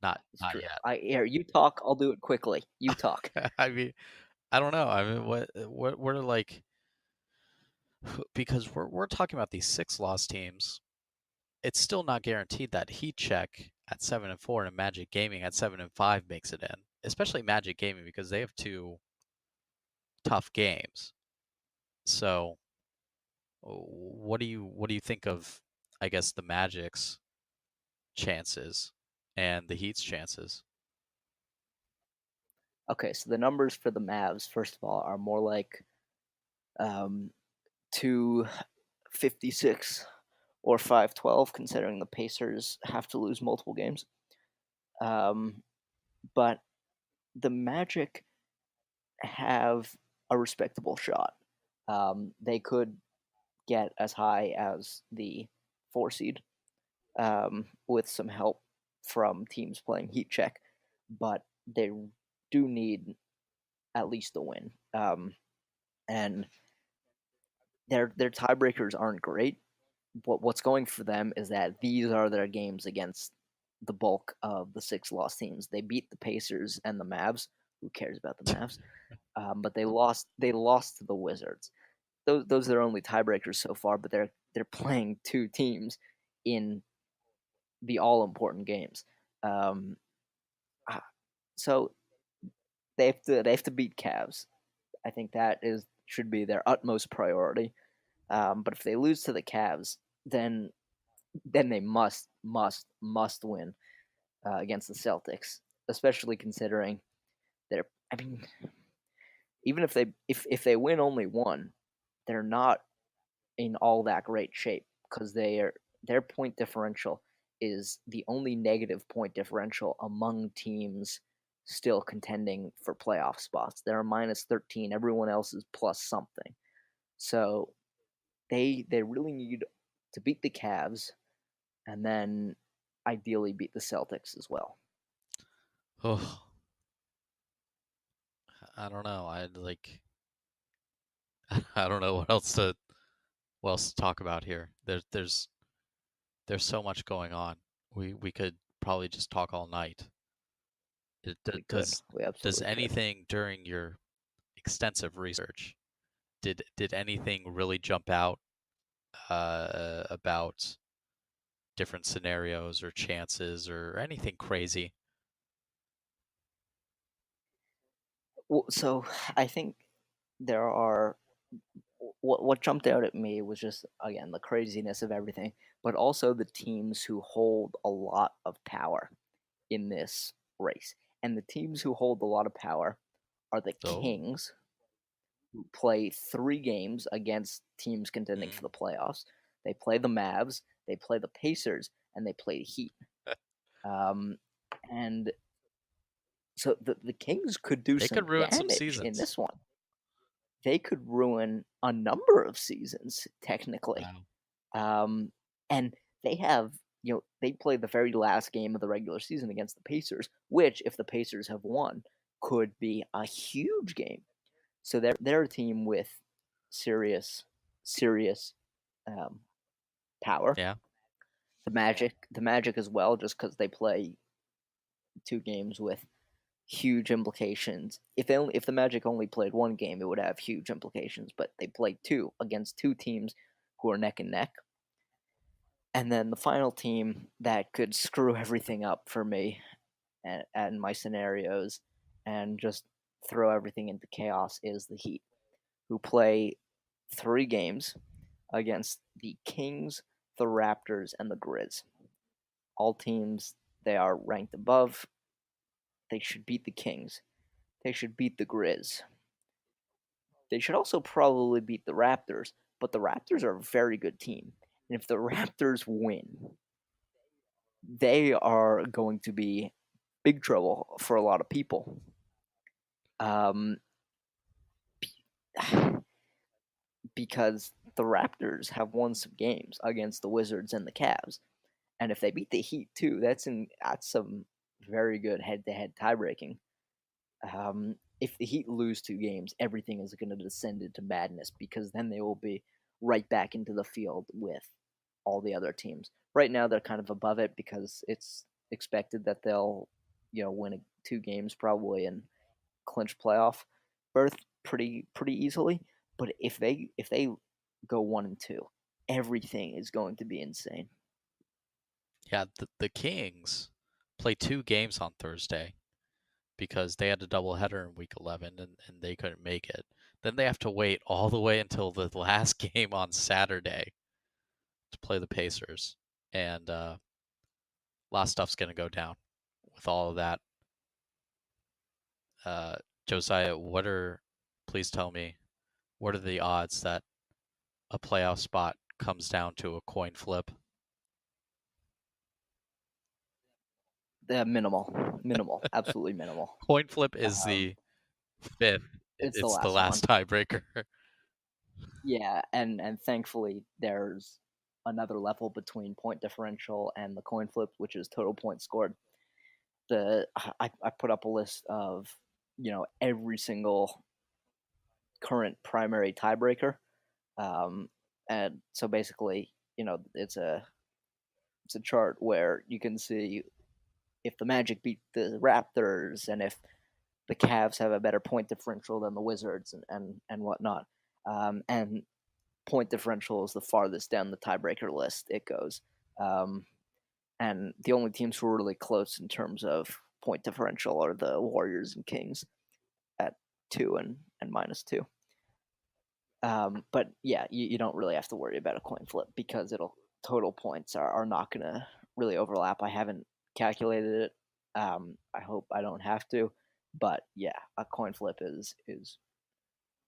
not It's not true. yet. I here you talk. I'll do it quickly. You talk. I mean, I don't know. I mean, what we're like because we're talking about these six loss teams. It's still not guaranteed that Heat Check at 7-4 and Magic Gaming at 7-5 makes it in. Especially Magic Gaming because they have two tough games. So, what do you think of, I guess, the Magic's chances and the Heat's chances? Okay, so the numbers for the Mavs, first of all, are more like 256 or 512, considering the Pacers have to lose multiple games. Um, but the Magic have a respectable shot. They could get as high as the 4 seed with some help from teams playing heat check, but they do need at least a win. And their tiebreakers aren't great. What's going for them is that these are their games against the bulk of the 6 loss teams. They beat the Pacers and the Mavs. Who cares about the Mavs? But they lost. They lost to the Wizards. Those are their only tiebreakers so far. But they're playing 2 teams in the all important games. Um, ah, so they have to beat Cavs. I think that is should be their utmost priority. But if they lose to the Cavs, then they must win against the Celtics, especially considering they're. I mean, even if they win only one, they're not in all that great shape because their point differential is the only negative point differential among teams still contending for playoff spots. They're minus 13. Everyone else is plus something. So they really need to beat the Cavs and then ideally beat the Celtics as well. Oh, I don't know. I'd like I don't know what else to what else to talk about here. There's so much going on. We could probably just talk all night. We could. Does We does absolutely could. anything during your extensive research, did anything really jump out about different scenarios or chances or anything crazy? Well, so I think there are what jumped out at me was just again the craziness of everything, but also the teams who hold a lot of power in this race. And the teams who hold a lot of power are the Oh, Kings, who play 3 games against teams contending for mm. the playoffs. They play the Mavs, they play the Pacers, and they play the Heat. Um, and so the Kings could do They could some ruin some damage in seasons. this one. They could ruin a number of seasons, technically. Wow. Um, and they have, they play the very last game of the regular season against the Pacers, which, if the Pacers have won, could be a huge game. So they're a team with serious, serious um, power. Yeah. The Magic as well, just because they play 2 games with huge implications. If the Magic only played 1 game, it would have huge implications. But they played 2 against 2 teams who are neck and neck. And then the final team that could screw everything up for me and my scenarios and just throw everything into chaos is the Heat, who play 3 games against the Kings, the Raptors, and the Grizz. All teams they are ranked above. They should beat the Kings. They should beat the Grizz. They should also probably beat the Raptors, but the Raptors are a very good team. And if the Raptors win, they are going to be big trouble for a lot of people. Um, because the Raptors have won some games against the Wizards and the Cavs, and if they beat the Heat too, that's some very good head-to-head tie-breaking. If the Heat lose 2 games, everything is going to descend into madness because then they will be right back into the field with all the other teams. Right now, they're kind of above it because it's expected that they'll, win 2 games probably and clinch playoff berth pretty easily. But if they go 1-2, everything is going to be insane. Yeah, the Kings play 2 games on Thursday because they had a doubleheader in week 11 and they couldn't make it. Then they have to wait all the way until the last game on Saturday to play the Pacers. And a lot of stuff's going to go down with all of that. Uh, Josiah, please tell me, what are the odds that a playoff spot comes down to a coin flip? They're minimal, absolutely minimal. Coin flip is Um, the fifth. it's the It's the last one. last tiebreaker. Yeah, and thankfully there's another level between point differential and the coin flip, which is total points scored. I put up a list of every single current primary tiebreaker, um, and so basically it's a chart where you can see if the Magic beat the Raptors and if the Cavs have a better point differential than the Wizards and whatnot. And point differential is the farthest down the tiebreaker list it goes. Um, and the only teams who are really close in terms of point differential are the Warriors and Kings at 2 and -2. But yeah, you don't really have to worry about a coin flip because it'll total points are not going to really overlap. I haven't calculated it. I hope I don't have to, but yeah, a coin flip is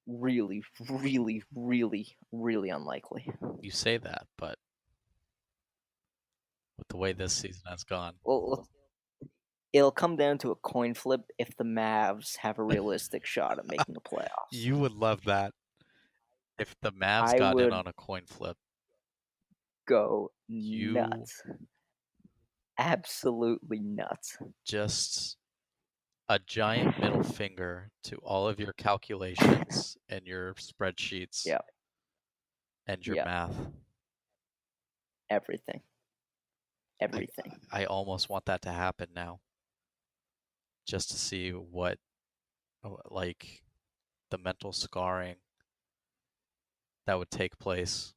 really, really, really, really unlikely. You say that, but with the way this season has gone, Well, it'll come down to a coin flip if the Mavs have a realistic shot at making the playoffs. you would love that if the Mavs I got in would on a coin flip. go You nuts, absolutely nuts. just a giant middle finger to all of your calculations and your spreadsheets. Yeah, and your Yeah, math. everything, I everything. I almost want that to happen now, just to see what like the mental scarring that would take place.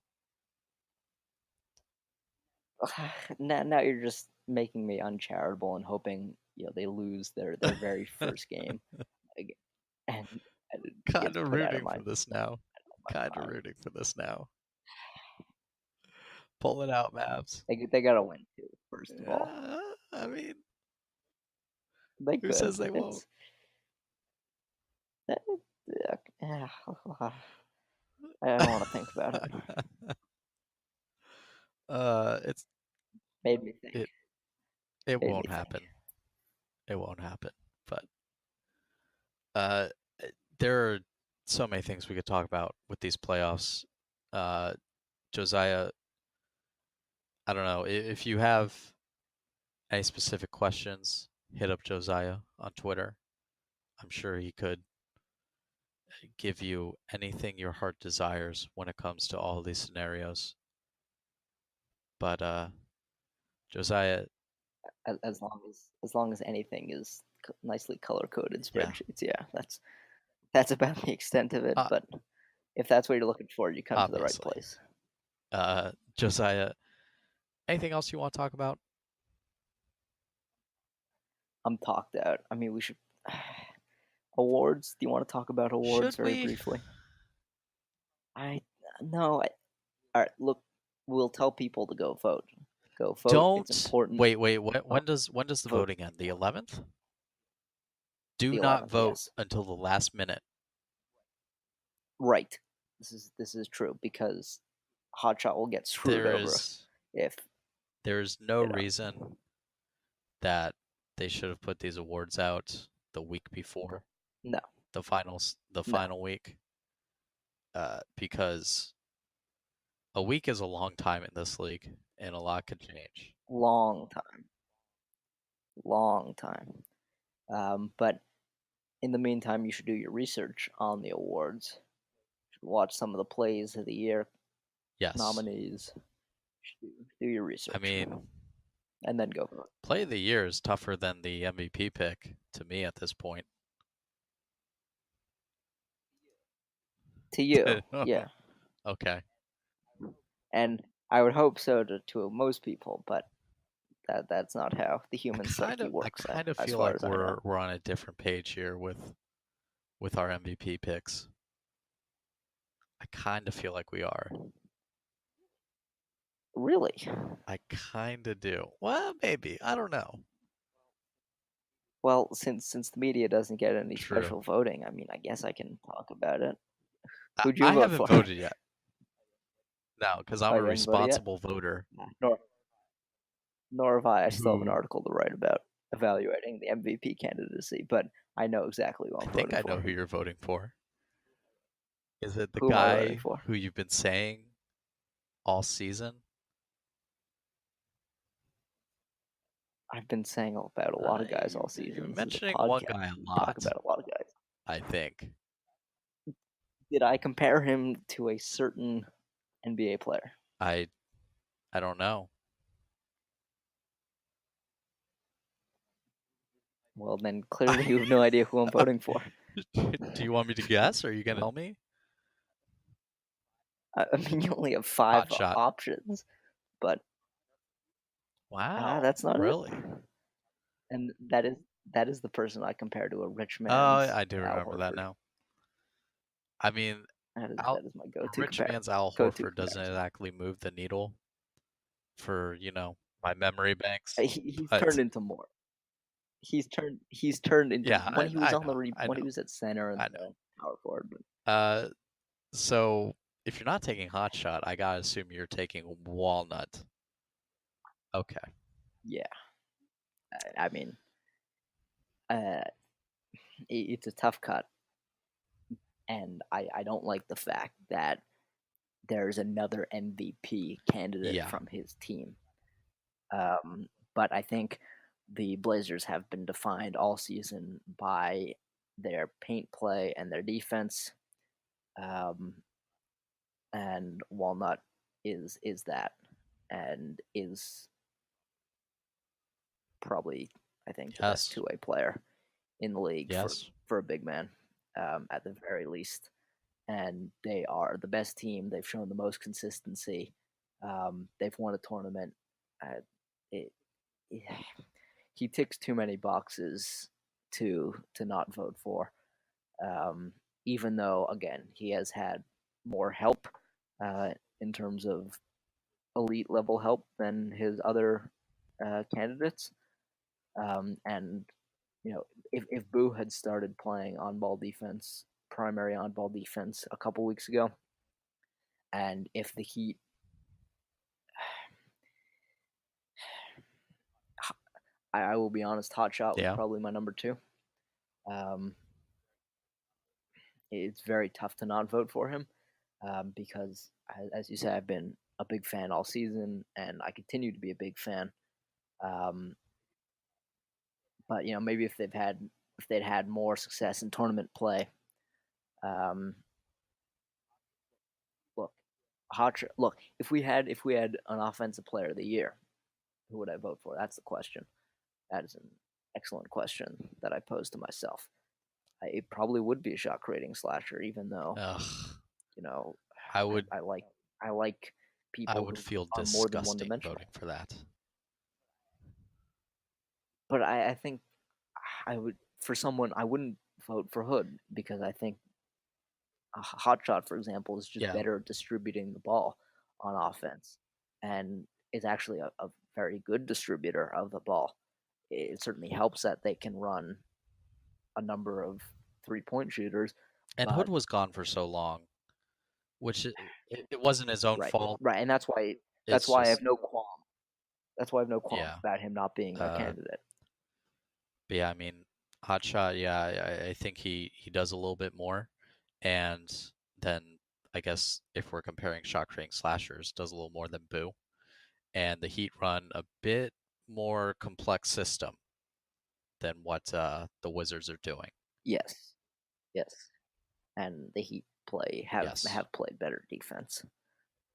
Now you're just making me uncharitable and hoping they lose their very first game, ag- and Kind gets of put out of rooting my for this now. Kind of mind. rooting for this now. Pull it out, Mavs. They gotta win too. First of all, I mean, they who could. says they won't? That, yeah, I don't want to think about it. It's Made me think. it it Made me won't think. happen. It won't happen. But uh, there are so many things we could talk about with these playoffs. Uh, Josiah, I don't know if you have any specific questions. Hit up Josiah on Twitter. I'm sure he could give you anything your heart desires when it comes to all these scenarios. But Josiah, As long as anything is nicely color coded yeah, spreadsheets, yeah, that's about the extent of it. uh, But if that's what you're looking for, you come to the right obviously. place. Josiah, anything else you want to talk about? I'm talked out. I mean, we should awards. Do you want to talk about awards Should very we? briefly? I no. All right, look, we'll tell people to go vote. Go vote. It's Don't important. wait. Wait. Oh, When does the vote voting end? The 11th. Do the not 11th. vote Yes, until the last minute. right. This is true because Hotshot will get screwed There over is if there is no you know. reason that they should have put these awards out the week before No, the no, final week, because a week is a long time in this league, and a lot could change. long time, long time. But in the meantime, you should do your research on the awards. You should watch some of the plays of the year Yes, nominees. You should do your I research mean, and then go vote. play of the year is tougher than the MVP pick to me at this point. To you, yeah, Okay. and I would hope so to most people, but that's not how the human psyche I works, kind of as feel far like as I know. we're on a different page here with our MVP picks. I kind of feel like we are. Really? I kind of do. Well, maybe. I don't know. Well, since the media doesn't get any True. special voting, I mean, I guess I can talk about it. Who'd you I vote haven't for? voted yet. No, because I'm Oh, a you haven't voted yet? responsible voter Nor nor have I. I still have an who article to write about evaluating the MVP candidacy, but I know exactly who I I'm think voting I know for. who you're voting for. Is it the Who am I voting guy for? who you've been saying all season? I've been saying about a lot of guys all You're season. This is a mentioning one podcast. guy a We talk lot, about a lot of guys. I think. Did I compare him to a certain NBA player? I I don't know. Well, then clearly you have no idea who I'm voting for. Do you want me to guess, or are you gonna tell me? I mean, you only have five Hot shot. options, but Wow, that's not it. really? And that is the person I compare to a rich Oh, man's I do Al remember that Horford. now. I mean, That is Al that is my a go-to rich compare man's Al go-to Horford doesn't comparison. exactly move the needle for, my memory banks, He's turned but into more. He's turned into yeah, when he was I on know, I when he know, was at center and I the know. power forward. But So if you're not taking hot shot, I gotta assume you're taking walnut. Okay. yeah, I mean, uh, it's a tough cut, and I don't like the fact that there's another MVP candidate Yeah. from his team. But I think the Blazers have been defined all season by their paint play and their defense. Um, and Walnut is that, and is probably, I think, the best Yes. two-way player in the league Yes. for a big man, at the very least. And they are the best team. They've shown the most consistency. They've won a tournament. Uh, it, he ticks too many boxes to not vote for. Even though, again, he has had more help in terms of elite level help than his other candidates. And if Boo had started playing on ball defense, primary on ball defense, a couple weeks ago, and if the Heat, I will be honest, Hot Shot was Yeah. probably my number two. Um, it's very tough to not vote for him because, as you said, I've been a big fan all season, and I continue to be a big fan. Um, but maybe if they'd had more success in tournament play, um, look, look, if we had an offensive player of the year, who would I vote for? That's the question. That is an excellent question that I posed to myself. It probably would be a shot creating slasher, even though Ugh. you know I would I like I people would who feel are more than one disgusting voting dimensional. for that. But I think I would for someone I wouldn't vote for Hood because I think a hot shot, for example, is just Yeah. better at distributing the ball on offense, and is actually a very good distributor of the ball. It certainly helps that they can run a number of 3-point shooters, And Hood but was gone for so long, which it wasn't his own right, fault. right, and that's It's why I have just no qualm. That's why I have no qualms yeah. about him not being a Uh, candidate. but yeah, I mean, Hot Shot, yeah, I think he does a little bit more, and then I guess if we're comparing shot creating slashers, does a little more than Boo, and the Heat run a bit more complex system than what the Wizards are doing. Yes, yes, and the Heat play have Yes. have played better defense,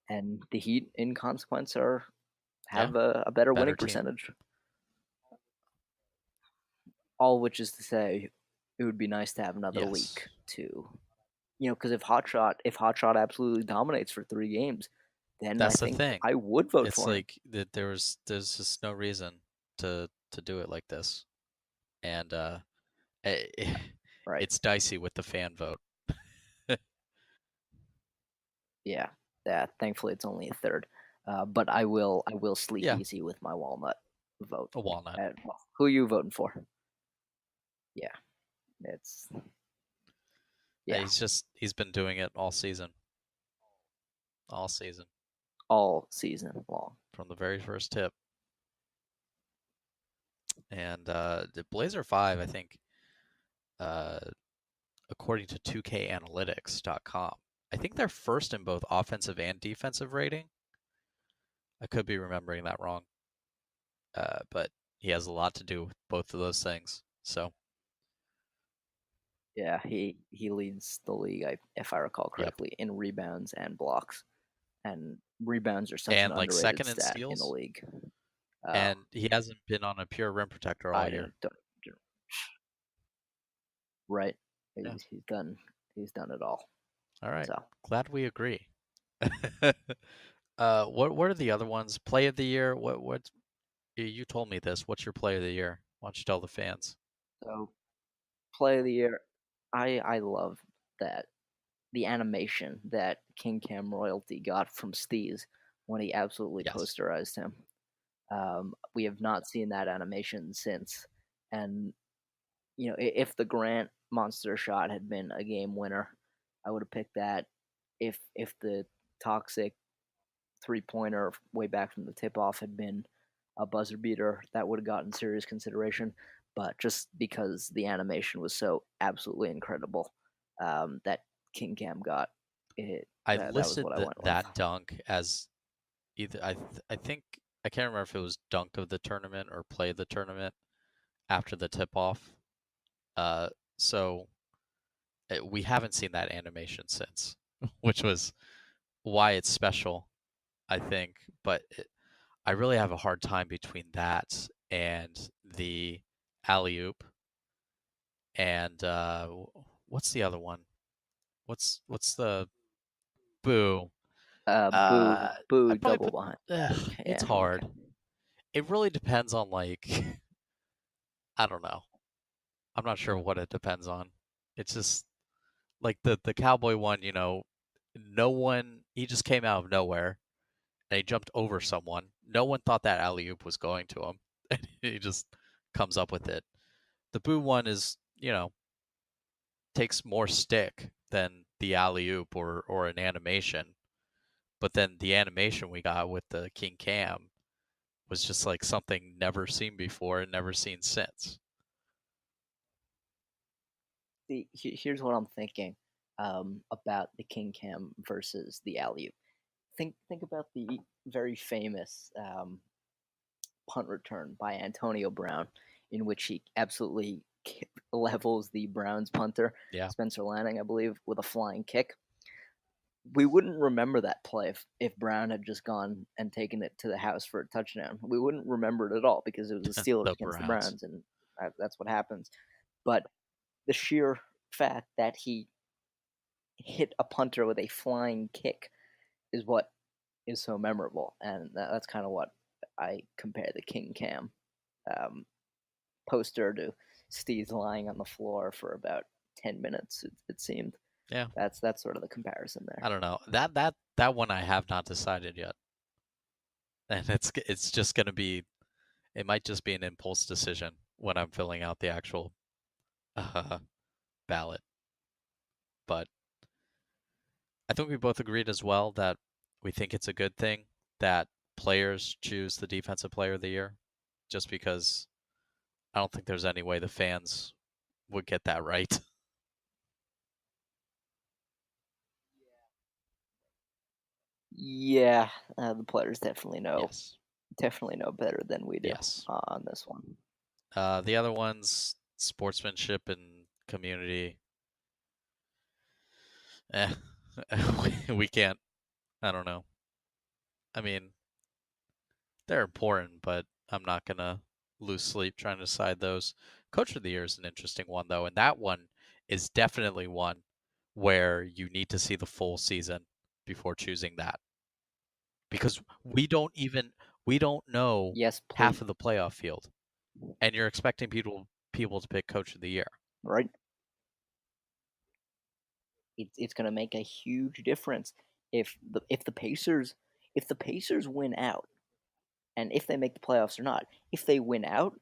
and the Heat, in consequence, are Yeah. have a better Better winning team. percentage. All which is to say, it would be nice to have another Yes. leak to, because if Hot Shot absolutely dominates for 3 games, then I That's the think thing. I would vote It's for him. like that there's just no reason to do it like this. And eh, Right? it's dicey with the fan vote. Yeah. Yeah. Thankfully, it's only a third. But I will sleep Yeah, easy with my walnut vote. a walnut. Well, who are you voting for? Yeah, it's yeah, He's been doing it all season all season long. from the very first tip. And the Blazer 5, I think, uh, according to 2kanalytics.com, I think they're first in both offensive and defensive rating. I could be remembering that wrong, but he has a lot to do with both of those things. So, Yeah, he leads the league, if I recall yep. correctly, in rebounds and blocks. And rebounds are such an And like underrated second in stat in the steals, league. Uh, and he hasn't been on a pure rim protector all I year. don't right. Yeah. He's done it all. All right. So Glad we agree. What are the other ones? Play of the year? What you told me this. What's your play of the year? Why don't you tell the fans? so play of the year. I love that the animation that King Cam royalty got from Steez when he absolutely Yes. posterized him. We have not seen that animation since, and if the Grant monster shot had been a game winner, I would have picked that. If the toxic 3-pointer way back from the tip off had been a buzzer beater, that would have gotten serious consideration. But just because the animation was so absolutely incredible, that King Cam got it, I that was listed what I went with. that dunk as either I think I can't remember if it was dunk of the tournament or play of the tournament after the tip off. Uh, so we haven't seen that animation since, which was why it's special, I think, but I really have a hard time between that and the alley oop and what's the other one? What's the boo? Boo, I'd probably double put behind the back. it's Yeah, okay. hard. It really depends on like I don't know. I'm not sure what it depends on. It's just like the cowboy one, no one he just came out of nowhere and he jumped over someone. No one thought that alley oop was going to him. And he just comes up with it. The boo one is, takes more stick than the alley oop or an animation. But then the animation we got with the King Cam was just like something never seen before and never seen since. See, here's what I'm thinking about the King Cam versus the alley oop. Think about the very famous punt return by Antonio Brown, in which he absolutely levels the Browns punter, Yeah. Spencer Lanning, I believe, with a flying kick. We wouldn't remember that play if Brown had just gone and taken it to the house for a touchdown. We wouldn't remember it at all because it was the Steelers The against the Browns. Browns, and that's what happens. But the sheer fact that he hit a punter with a flying kick is what is so memorable, and that's kind of what I compare the King Cam um, poster to Steve's lying on the floor for about 10 minutes. It seemed Yeah. that's sort of the comparison I there. don't know. That one I have not decided yet. And it's just going to be it might just be an impulse decision when I'm filling out the actual uh, ballot. But I think we both agreed as well that we think it's a good thing that players choose the defensive player of the year just because I don't think there's any way the fans would get that right. Yeah, the players Yes. definitely know better than we do Yes. on this one. The other ones, sportsmanship and community. Eh, we can't. I don't know. I mean, they're important, but I'm not gonna lose sleep trying to decide those. Coach of the Year is an interesting one though, and that one is definitely one where you need to see the full season before choosing that because we don't know Yes, half please. of the playoff field, and you're expecting people to pick Coach of the Year. Right? It's going to make a huge difference if the Pacers win out, and if they make the playoffs or not. If they win out,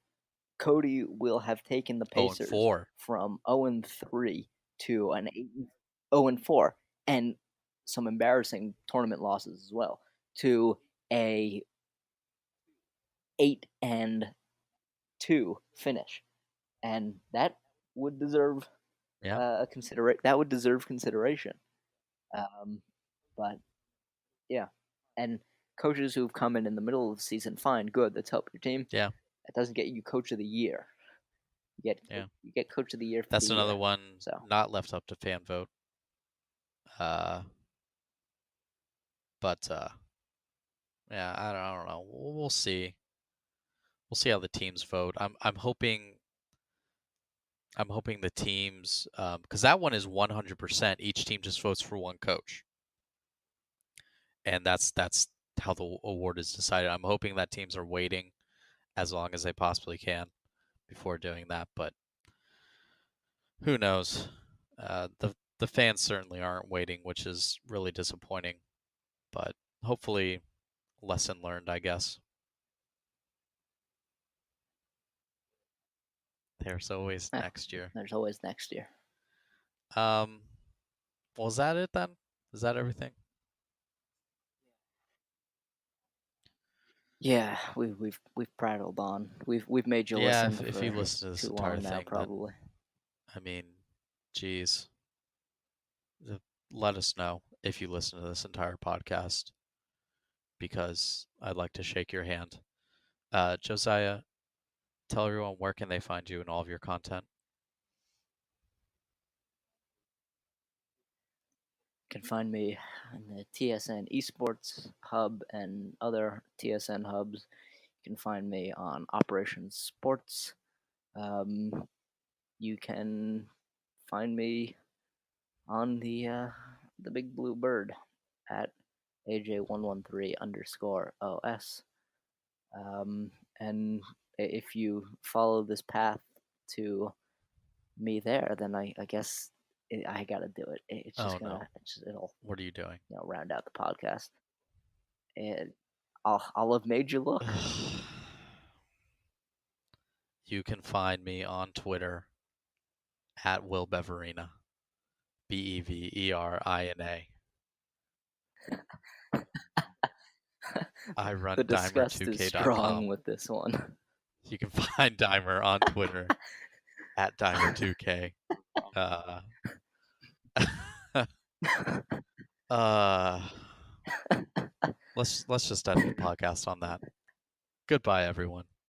Cody will have taken the Oh, and Pacers 4. from 0-3 to an 0-4, and some embarrassing tournament losses as well, to a 8-2 finish, and that would deserve Yeah, that would deserve consideration. Um, but yeah, and coaches who've come in the middle of the season, fine, good, that's helped your team. yeah, That doesn't get you coach of the year. yeah. You get coach of the year for the That's another year. one So not left up to fan vote. Uh, but yeah, I don't know. We'll see. We'll see how the teams vote. I'm hoping the teams because that one is 100%. Each team just votes for one coach, and that's how the award is decided. I'm hoping that teams are waiting as long as they possibly can before doing that, but who knows? The fans certainly aren't waiting, which is really disappointing. But hopefully, lesson learned, I guess. There's always yeah, next year. there's always next year. Um, well, is that it then? Is that everything? Yeah, we've prattled on. We've made you Yeah, listen if you for listen to this too entire long now, thing, then probably. I mean, geez, let us know if you listen to this entire podcast because I'd like to shake your hand. Josiah, tell everyone where can they find you and all of your content. can find me in the TSN Esports Hub and other TSN hubs. You can find me on Operation Sports. You can find me on the Big Blue Bird at AJ113_OS. And if you follow this path to me there, then I guess I gotta do it. It's just Oh gonna, no. it'll What are you doing? round out the podcast. And I'll have made you look. You can find me on Twitter at Will Beverina. Beverina. I The run disgust is strong Dimer2k.com. with this one. You can find Dimer on Twitter at Dimer2k. Uh, uh, let's just end the podcast on that. Goodbye, everyone.